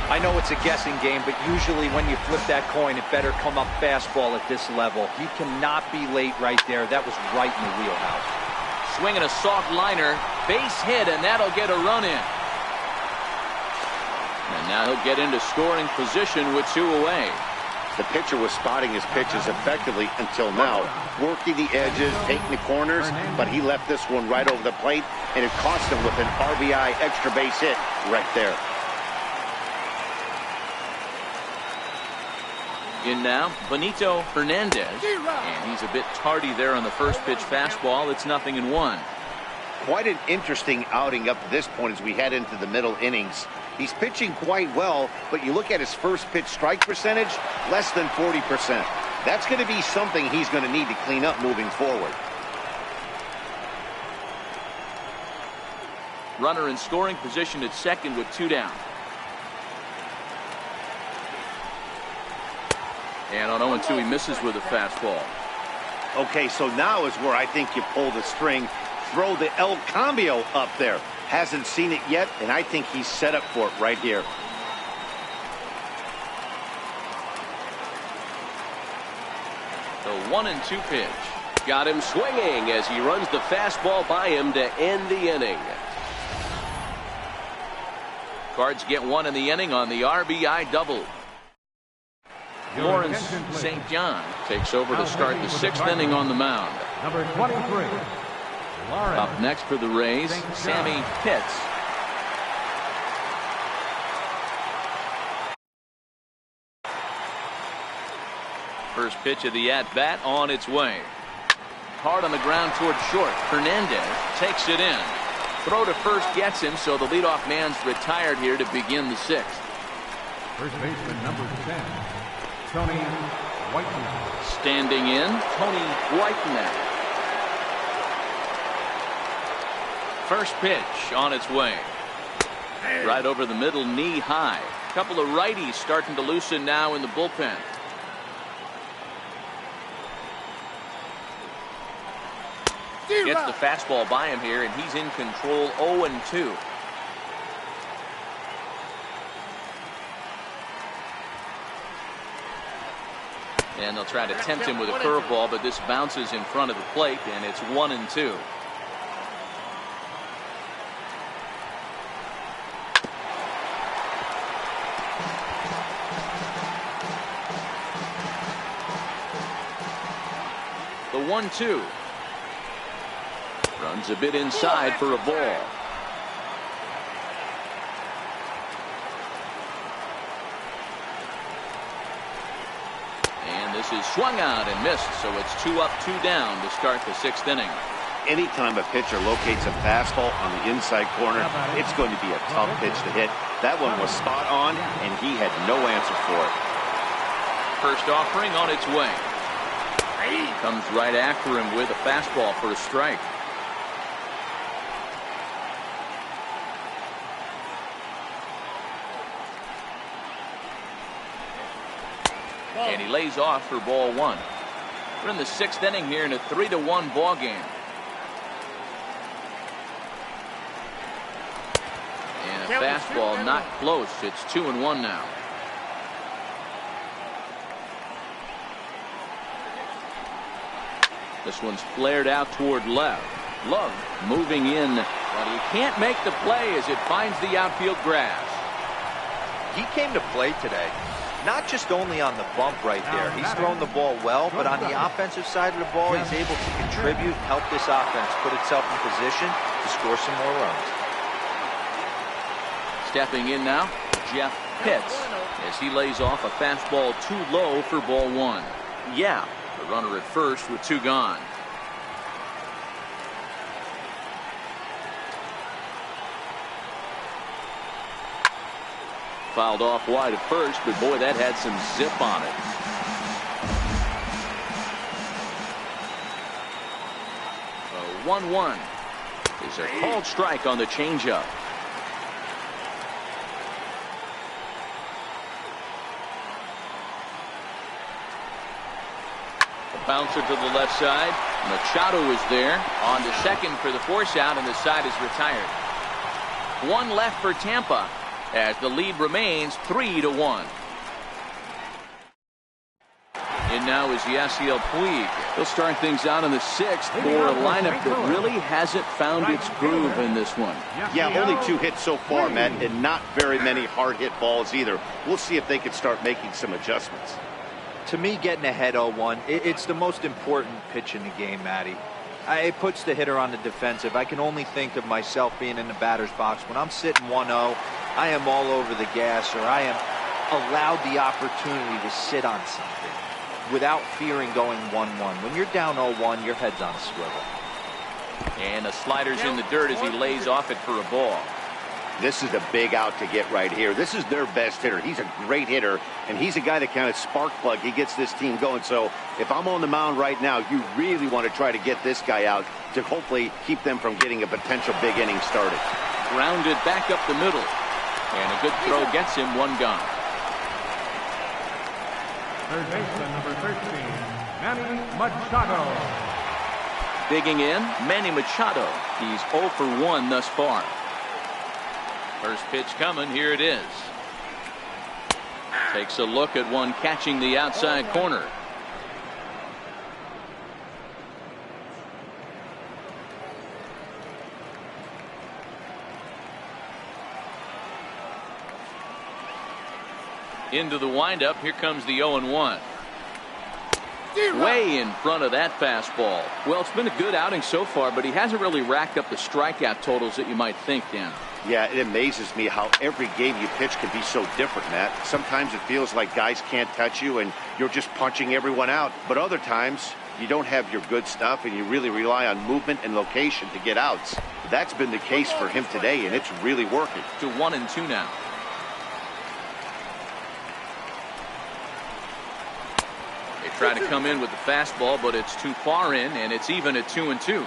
I know it's a guessing game, but usually when you flip that coin, it better come up fastball at this level. He cannot be late right there. That was right in the wheelhouse.
Swinging a soft liner, base hit, and that'll get a run in. And now he'll get into scoring position with 2 away.
The pitcher was spotting his pitches effectively until now, working the edges, taking the corners, but he left this one right over the plate, and it cost him with an RBI extra base hit right there.
In now, Benito Hernandez, and he's a bit tardy there on the first pitch fastball. It's 0-1.
Quite an interesting outing up to this point as we head into the middle innings. He's pitching quite well, but you look at his first pitch strike percentage, less than 40%. That's going to be something he's going to need to clean up moving forward.
Runner in scoring position at second with 2 down. And on 0-2, he misses with a fastball.
Okay, so now is where I think you pull the string. Throw the El Cambio up there. Hasn't seen it yet, and I think he's set up for it right here.
The 1-2 pitch. Got him swinging as he runs the fastball by him to end the inning. Cards get 1 in the inning on the RBI double. Lawrence St. John takes over to start the 6th inning on the mound.
Number 23.
Up next for the Rays, Sammy Pitts. First pitch of the at-bat on its way. Hard on the ground toward short. Hernandez takes it in. Throw to first gets him, so the leadoff man's retired here to begin the 6th.
First baseman number 10. Tony Whiteman.
Standing in, Tony Whiteman. First pitch on its way. Right over the middle, knee high. Couple of righties starting to loosen now in the bullpen. Gets the fastball by him here, and he's in control. 0-2. And they'll try to tempt him with a curveball, but this bounces in front of the plate, and it's 1-2. The 1-2. Runs a bit inside for a ball. And this is swung out and missed, so it's 2 up, 2 down to start the 6th inning.
Anytime a pitcher locates a fastball on the inside corner, it's going to be a tough pitch to hit. That one was spot on, and he had no answer for it.
First offering on its way. Comes right after him with a fastball for a strike. And he lays off for ball 1. We're in the 6th inning here in a 3-1 ball game. And a fastball not close. It's 2-1 now. This one's flared out toward left. Love moving in, but he can't make the play as it finds the outfield grass.
He came to play today. Not just only on the bump right there. He's thrown the ball well, but on the offensive side of the ball, he's able to contribute, help this offense put itself in position to score some more runs.
Stepping in now, Jeff Pitts, as he lays off a fastball too low for ball 1. Yeah, the runner at first with 2 gone. Fouled off wide at first, but boy, that had some zip on it. A 1-1 is a called strike on the changeup. A bouncer to the left side. Machado is there on to second for the force out, and the side is retired. 1 left for Tampa, as the lead remains 3-1. And now is Yasiel Puig. He'll start things out in the 6th for a lineup that really hasn't found its groove in this one.
Yeah, only 2 hits so far, Matt, and not very many hard hit balls either. We'll see if they can start making some adjustments.
To me, getting ahead 0-1, it's the most important pitch in the game, Matty. It puts the hitter on the defensive. I can only think of myself being in the batter's box. When I'm sitting 1-0, I am all over the gas, or I am allowed the opportunity to sit on something without fearing going 1-1. When you're down 0-1, your head's on a swivel.
And the slider's in the dirt as he lays off it for a ball.
This is a big out to get right here. This is their best hitter. He's a great hitter, and he's a guy that kind of spark plug. He gets this team going. So if I'm on the mound right now, you really want to try to get this guy out to hopefully keep them from getting a potential big inning started.
Grounded back up the middle. And a good throw gets him 1 gone.
Third baseman, number 13, Manny Machado.
Digging in, Manny Machado. He's 0 for 1 thus far. First pitch coming, here it is. Takes a look at one catching the outside corner. Into the windup, here comes the 0-1. Way in front of that fastball. Well, it's been a good outing so far, but he hasn't really racked up the strikeout totals that you might think, Dan.
Yeah, it amazes me how every game you pitch can be so different, Matt. Sometimes it feels like guys can't touch you and you're just punching everyone out. But other times, you don't have your good stuff and you really rely on movement and location to get outs. That's been the case for him today, and it's really working.
To 1-2 now. They try to come in with the fastball, but it's too far in, and it's even at 2-2.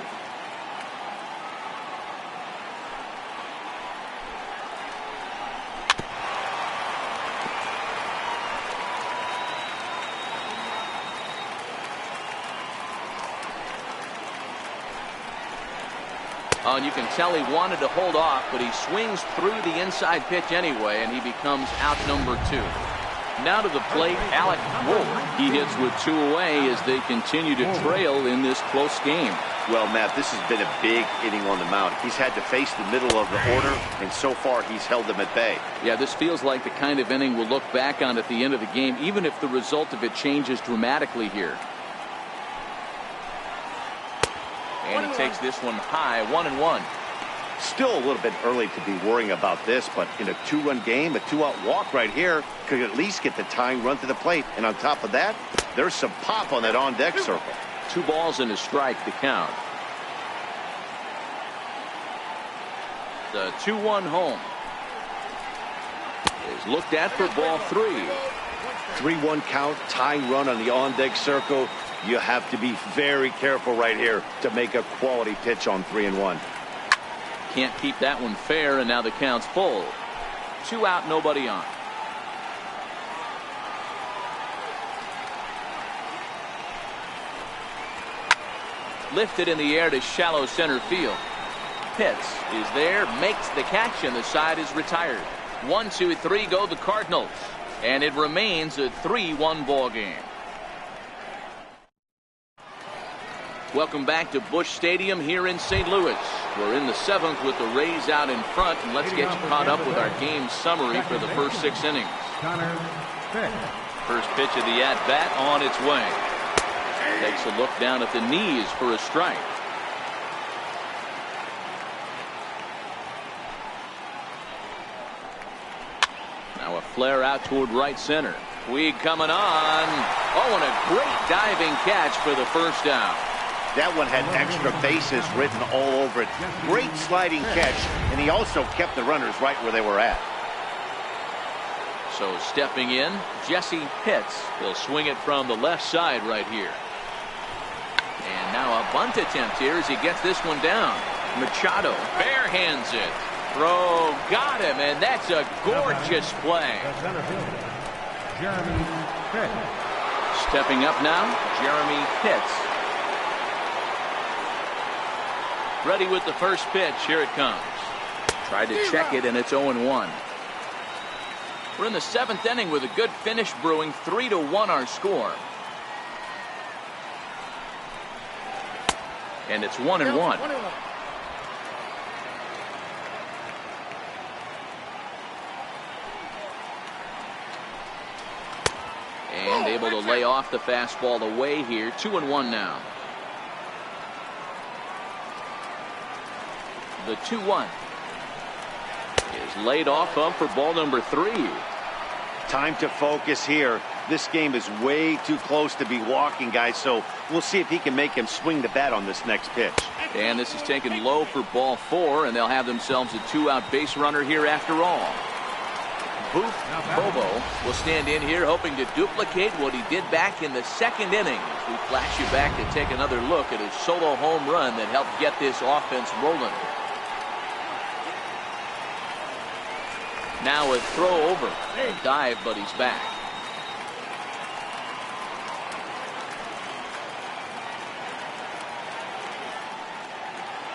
Oh, and you can tell he wanted to hold off, but he swings through the inside pitch anyway, and he becomes out number 2. Now to the plate, Alec Wolf. He hits with 2 away as they continue to trail in this close game.
Well, Matt, this has been a big inning on the mound. He's had to face the middle of the order, and so far he's held them at bay.
Yeah, this feels like the kind of inning we'll look back on at the end of the game, even if the result of it changes dramatically here. And he takes this one high, 1-1.
Still a little bit early to be worrying about this, but in a 2-run game, a 2-out walk right here could at least get the tying run to the plate. And on top of that, there's some pop on that on-deck circle.
2 balls and a strike to count. The 2-1 home is looked at for ball 3.
3-1 count, tying run on the on-deck circle. You have to be very careful right here to make a quality pitch on 3-1.
Can't keep that one fair, and now the count's full. 2 out, nobody on. Lifted in the air to shallow center field. Pitts is there, makes the catch, and the side is retired. 1, 2, 3 go the Cardinals, and it remains a 3-1 ball game. Welcome back to Busch Stadium here in St. Louis. We're in the 7th with the Rays out in front, and let's get you caught up with our game summary for the first 6 innings. First pitch of the at-bat on its way. Takes a look down at the knees for a strike. Now a flare out toward right center. Puig coming on. Oh, and a great diving catch for the first down.
That one had extra bases written all over it. Great sliding catch, and he also kept the runners right where they were at.
So stepping in, Jesse Pitts will swing it from the left side right here. And now a bunt attempt here as he gets this one down. Machado barehands it. Throw got him, and that's a gorgeous play. Stepping up now, Jeremy Pitts. Ready with the first pitch. Here it comes. Tried to check it, and it's 0-1. We're in the 7th inning with a good finish brewing. 3-1 our score. And it's 1-1. And able to lay off the fastball away here. 2-1 now. The 2-1 is laid off up for ball number 3.
Time to focus here. This game is way too close to be walking, guys, so we'll see if he can make him swing the bat on this next pitch.
And this is taken low for ball 4, and they'll have themselves a 2-out base runner here after all. Booth Bobo will stand in here hoping to duplicate what he did back in the 2nd inning. We flash you back to take another look at his solo home run that helped get this offense rolling. Now a throw over. A dive, but he's back.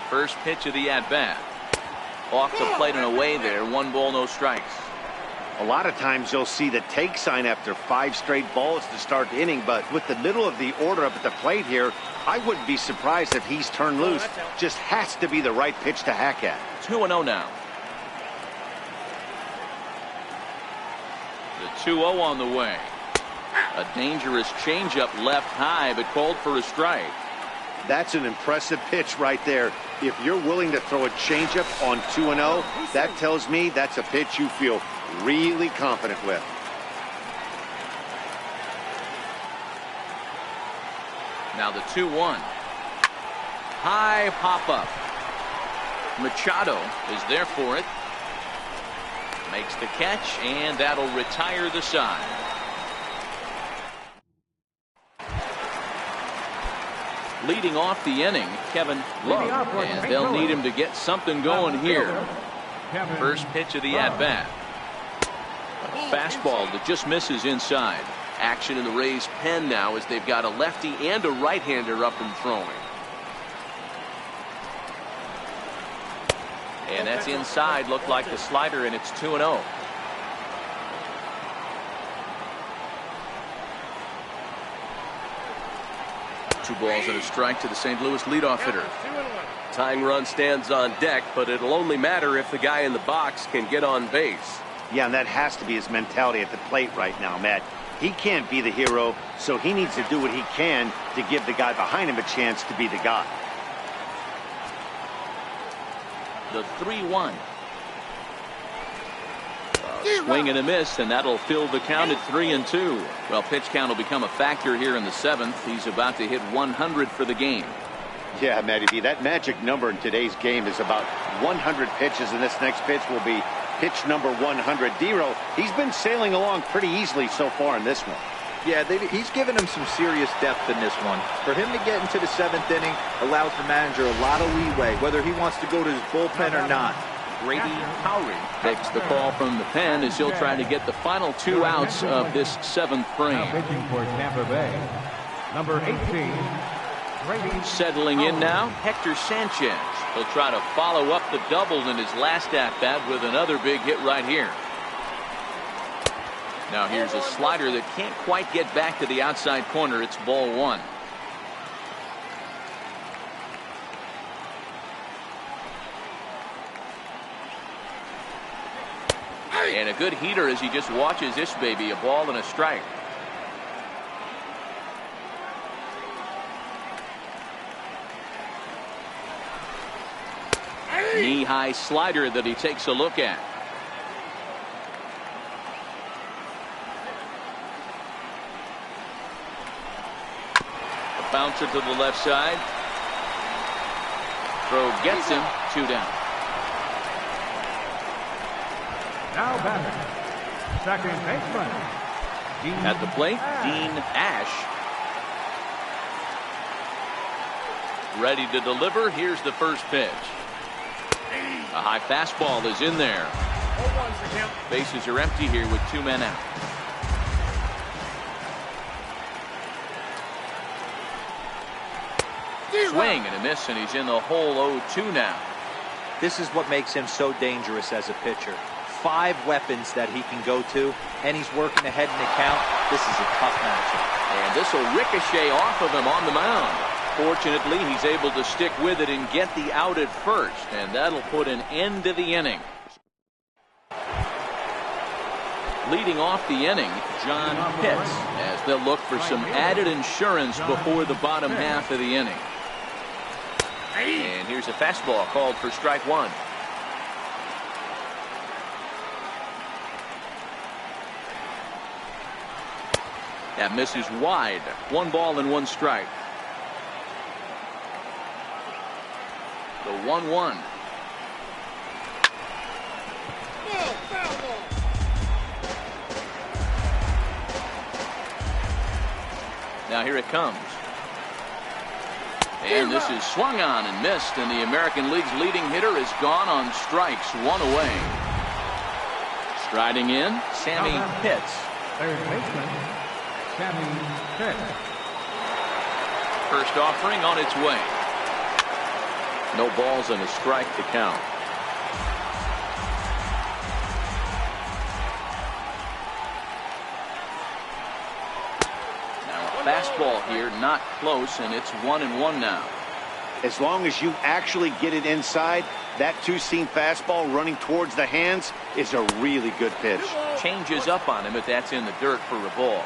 First pitch of the at-bat. Off the plate and away there. 1 ball, no strikes.
A lot of times you'll see the take sign after 5 straight balls to start the inning, but with the middle of the order up at the plate here, I wouldn't be surprised if he's turned loose. Just has to be the right pitch to hack at.
2-0 now. The 2-0 on the way. A dangerous changeup left high, but called for a strike.
That's an impressive pitch right there. If you're willing to throw a changeup on 2-0, that tells me that's a pitch you feel really confident with.
Now the 2-1. High pop up. Machado is there for it. Makes the catch, and that'll retire the side. Leading off the inning, Kevin Love, and they'll need him to get something going here. First pitch of the at-bat. A fastball that just misses inside. Action in the Rays' pen now as they've got a lefty and a right-hander up and throwing. And that's inside. Looked like the slider, and it's 2-0. 2 balls and a strike to the St. Louis leadoff hitter.
Tying run stands on deck, but it'll only matter if the guy in the box can get on base.
Yeah, and that has to be his mentality at the plate right now, Matt. He can't be the hero, so he needs to do what he can to give the guy behind him a chance to be the guy.
The 3-1. Swing and a miss, and that'll fill the count at 3-2. Well, pitch count will become a factor here in the 7th. He's about to hit 100 for the game.
Yeah, Matty B, that magic number in today's game is about 100 pitches, and this next pitch will be pitch number 100. Dero, he's been sailing along pretty easily so far in this one.
Yeah, he's given him some serious depth in this one. For him to get into the 7th inning allows the manager a lot of leeway, whether he wants to go to his bullpen or not.
Grady Howry takes the call from the pen as he'll try to get the final 2 outs of this 7th frame.
Now pitching for Tampa Bay, number 18, Grady.
Settling in now, Hector Sanchez. He'll try to follow up the double in his last at-bat with another big hit right here. Now here's a slider that can't quite get back to the outside corner. It's ball 1. And a good heater as he just watches this baby. A ball and a strike. Knee-high slider that he takes a look at. A bouncer to the left side. Throw gets him. 2 down.
Now batting, second baseman,
At the plate, Dean Ash. Ready to deliver. Here's the first pitch. A high fastball is in there. Bases are empty here with 2 men out. Swing and a miss, and he's in the hole 0-2 now.
This is what makes him so dangerous as a pitcher. 5 weapons that he can go to, and he's working ahead in the count. This is a tough matchup.
And this will ricochet off of him on the mound. Fortunately, he's able to stick with it and get the out at first, and that'll put an end to the inning. Leading off the inning, John Pitts, as they'll look for some added insurance before the bottom half of the inning. And here's a fastball called for strike 1. That misses wide. 1 ball and 1 strike. The 1-1. Now here it comes. And this is swung on and missed, and the American League's leading hitter is gone on strikes. 1 away. Striding in, Sammy Pitts.
third baseman, Sammy Pitts.
First offering on its way. No balls and a strike to count. Now a fastball here, not close, and it's 1-1 now.
As long as you actually get it inside, that 2-seam fastball running towards the hands is a really good pitch.
Changes up on him if that's in the dirt for a ball.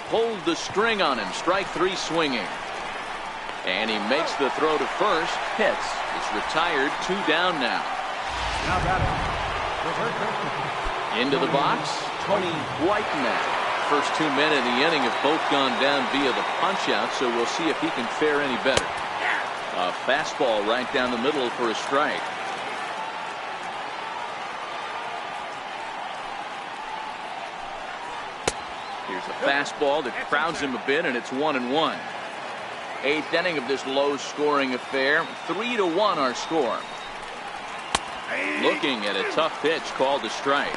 Pulled the string on him. Strike 3 swinging. And he makes the throw to first. Pitts is retired. 2 down now.
Now batting, the third baseman.
Into the box, Tony Whiteman. First 2 men in the inning have both gone down via the punch-out, so we'll see if he can fare any better. A fastball right down the middle for a strike. Here's a fastball that crowds him a bit, and it's 1-1. 8th inning of this low-scoring affair. 3-1 our score. Looking at a tough pitch called a strike.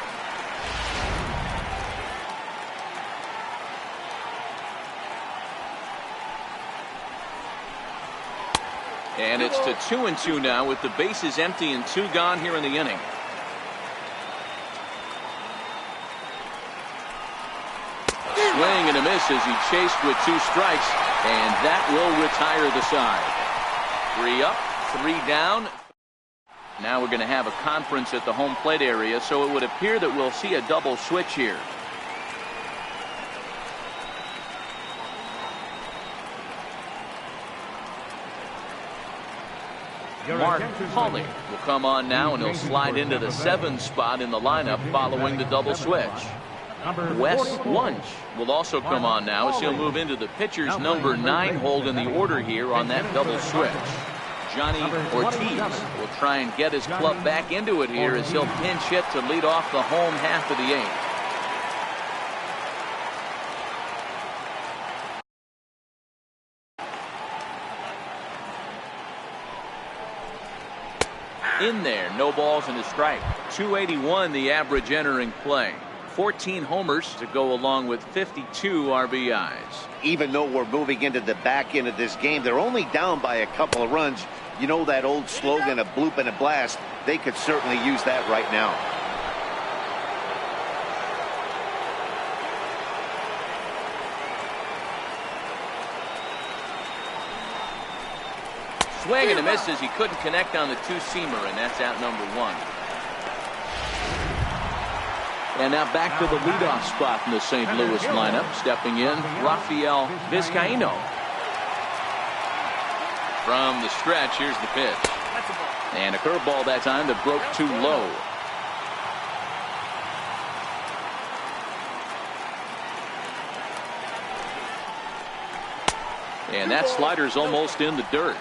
And it's to 2-2 now with the bases empty and 2 gone here in the inning. Swing and a miss as he chased with 2 strikes, and that will retire the side. 3 up, 3 down. Now we're going to have a conference at the home plate area, so it would appear that we'll see a double switch here. Mark Hawley will come on now, and he'll slide into the 7th spot in the lineup following the double switch. Wes Wunsch will also come on now as he'll move into the pitcher's number 9 hold in the order here on that double switch. Johnny Ortiz will try and get his club back into it here as he'll pinch hit to lead off the home half of the 8th. In there, no balls and a strike. 281 the average entering play. 14 homers to go along with 52 RBIs.
Even though we're moving into the back end of this game, they're only down by a couple of runs. You know that old slogan, a bloop and a blast? They could certainly use that right now.
Swing and a miss as he couldn't connect on the 2-seamer, and that's out number 1. And now back to the leadoff spot in the St. Louis lineup. Stepping in, Rafael Vizcaino. From the stretch, here's the pitch. And a curveball that time that broke too low. And that slider's almost in the dirt.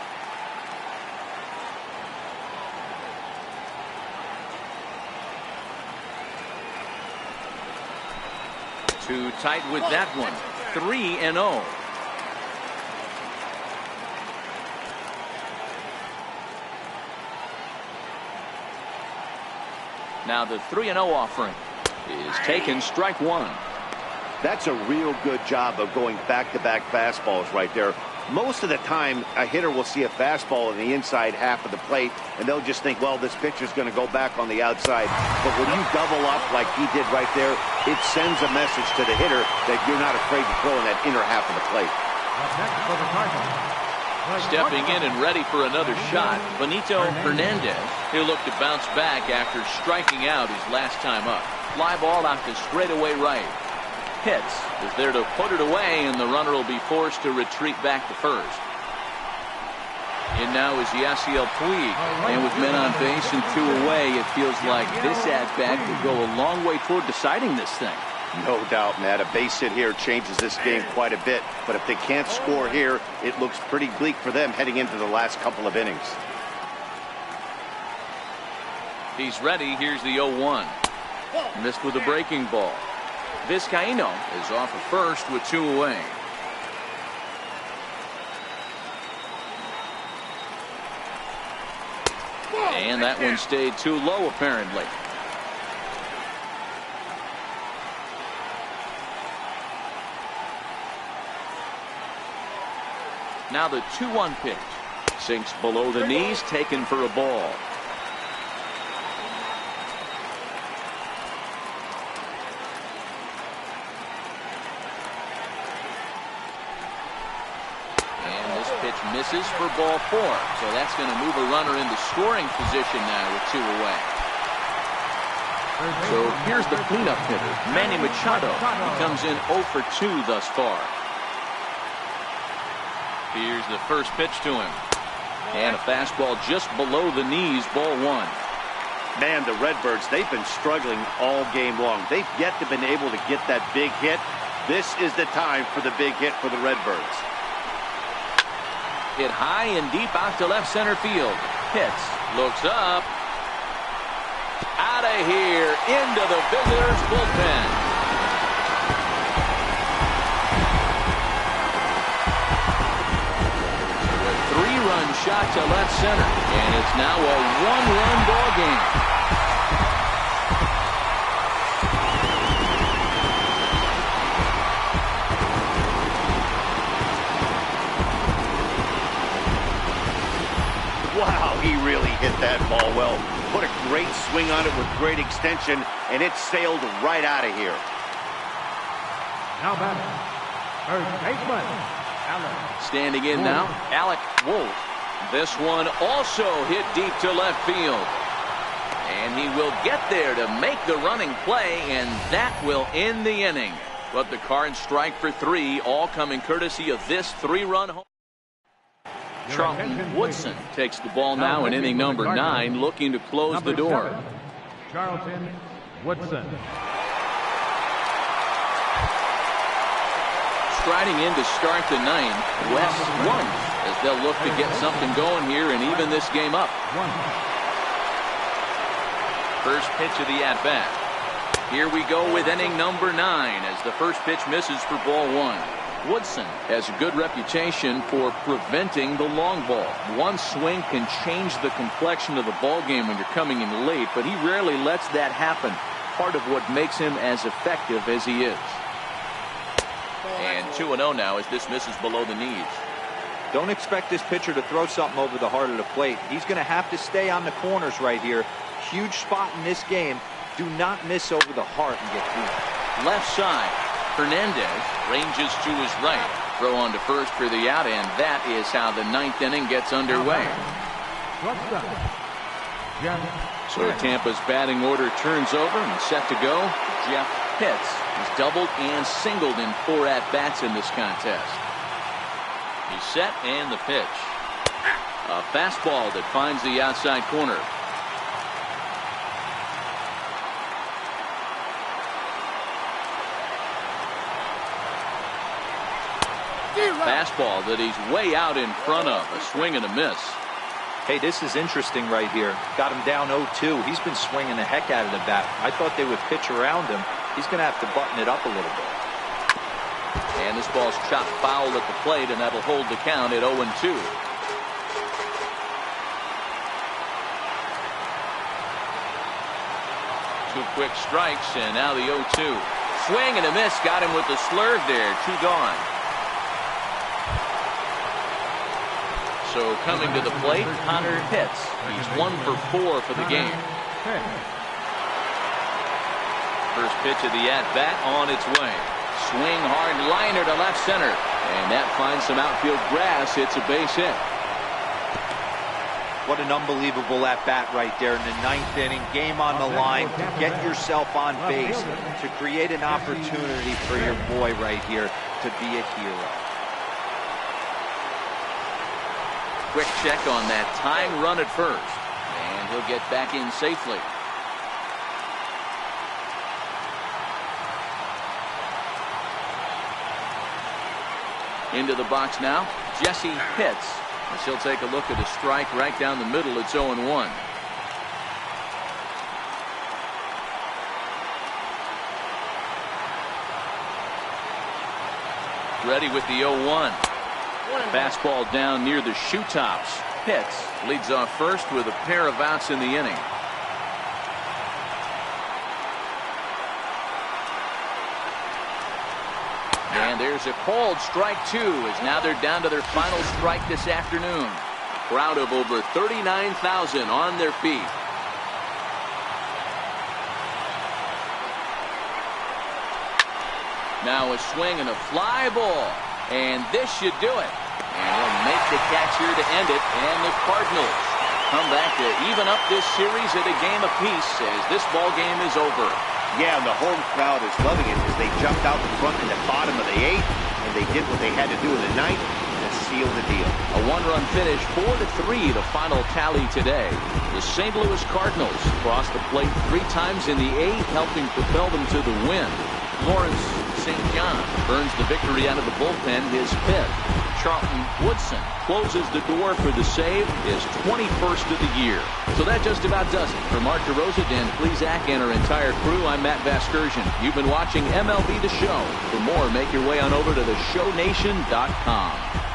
Too tight with that one. 3-0. Now the 3-0 offering is taken, strike 1.
That's a real good job of going back-to-back fastballs right there. Most of the time, a hitter will see a fastball in the inside half of the plate, and they'll just think, well, this pitcher's going to go back on the outside. But when you double up like he did right there, it sends a message to the hitter that you're not afraid to throw in that inner half of the plate.
Stepping in and ready for another shot, Benito Hernandez. He'll look to bounce back after striking out his last time up. Fly ball out to straightaway right. Hits is there to put it away, and the runner will be forced to retreat back to first. In now is Yasiel Puig, and with men on base and 2 away, it feels like this at-bat could go a long way toward deciding this thing.
No doubt, Matt. A base hit here changes this game quite a bit, but if they can't score here, it looks pretty bleak for them heading into the last couple of innings.
He's ready. Here's the 0-1. Missed with a breaking ball. Vizcaino is off at first with 2 away. And that one stayed too low, apparently. Now the 2-1 pitch. Sinks below the knees, taken for a ball. Misses for ball 4, so that's going to move a runner into scoring position now with 2 away. So here's the cleanup hitter, Manny Machado. He comes in 0 for 2 thus far. Here's the first pitch to him, and a fastball just below the knees, ball 1.
Man, the Redbirds, they've been struggling all game long. They've yet to been able to get that big hit. This is the time for the big hit for the Redbirds.
Hit high and deep out to left center field. Hits, looks up, out of here, into the visitors' bullpen. A 3-run shot to left center, and it's now a 1-run ball game.
he really hit that ball well. Put a great swing on it with great extension, and it sailed right out of here.
Now batting, first baseman, Alec.
Standing in now, Alec Wolf. This one also hit deep to left field. And he will get there to make the running play, and that will end the inning. But the Cards strike for 3, all coming courtesy of this 3-run home. Charlton Woodson takes the ball now in inning number 9, looking to close the door.
Charlton Woodson.
Striding in to start the 9th, Wes Lund, as they'll look to get something going here and even this game up. First pitch of the at-bat. Here we go with inning number 9 as the first pitch misses for ball 1. Woodson has a good reputation for preventing the long ball. One swing can change the complexion of the ball game when you're coming in late, but he rarely lets that happen. Part of what makes him as effective as he is. And 2-0 now as this misses below the knees.
Don't expect this pitcher to throw something over the heart of the plate. He's going to have to stay on the corners right here. Huge spot in this game. Do not miss over the heart and get through.
Left side. Hernandez ranges to his right. Throw on to first for the out, and that is how the 9th inning gets underway. So Tampa's batting order turns over and set to go. Jeff Pitts has doubled and singled in 4 at-bats in this contest. He's set, and the pitch. A fastball that finds the outside corner. Fastball that he's way out in front of. A swing and a miss.
Hey, this is interesting right here. Got him down 0-2. He's been swinging the heck out of the bat. I thought they would pitch around him. He's going to have to button it up a little bit.
And this ball's chopped foul at the plate, and that'll hold the count at 0-2. 2 quick strikes, and now the 0-2. Swing and a miss. Got him with the slurve there. 2 gone. So coming to the plate, Connor Pitts. He's 1 for 4 for the game. First pitch of the at-bat on its way. Swing hard liner to left center. And that finds some outfield grass. It's a base hit.
What an unbelievable at-bat right there in the 9th inning. Game on the line to get yourself on base, to create an opportunity for your boy right here to be a hero.
Quick check on that tying run at first. And he'll get back in safely. Into the box now, Jesse Pitts. As he'll take a look at a strike right down the middle. It's 0-1. Ready with the 0-1. Fastball down near the shoe tops. Pitts leads off first with a pair of outs in the inning. And there's a called strike 2 as now they're down to their final strike this afternoon. A crowd of over 39,000 on their feet. Now a swing and a fly ball. And this should do it. And he'll make the catch here to end it. And the Cardinals come back to even up this series at a game apiece as this ball game is over.
Yeah, and the home crowd is loving it as they jumped out in front in the bottom of the 8th, and they did what they had to do in the 9th to seal the deal.
A 1-run finish, 4-3, the final tally today. The St. Louis Cardinals crossed the plate 3 times in the 8th, helping propel them to the win. Lawrence St. John burns the victory out of the bullpen, his 5th. Charlton Woodson closes the door for the save, his 21st of the year. So that just about does it. For Mark DeRosa, Dan Plesac, and our entire crew, I'm Matt Vasgersian. You've been watching MLB The Show. For more, make your way on over to theshownation.com.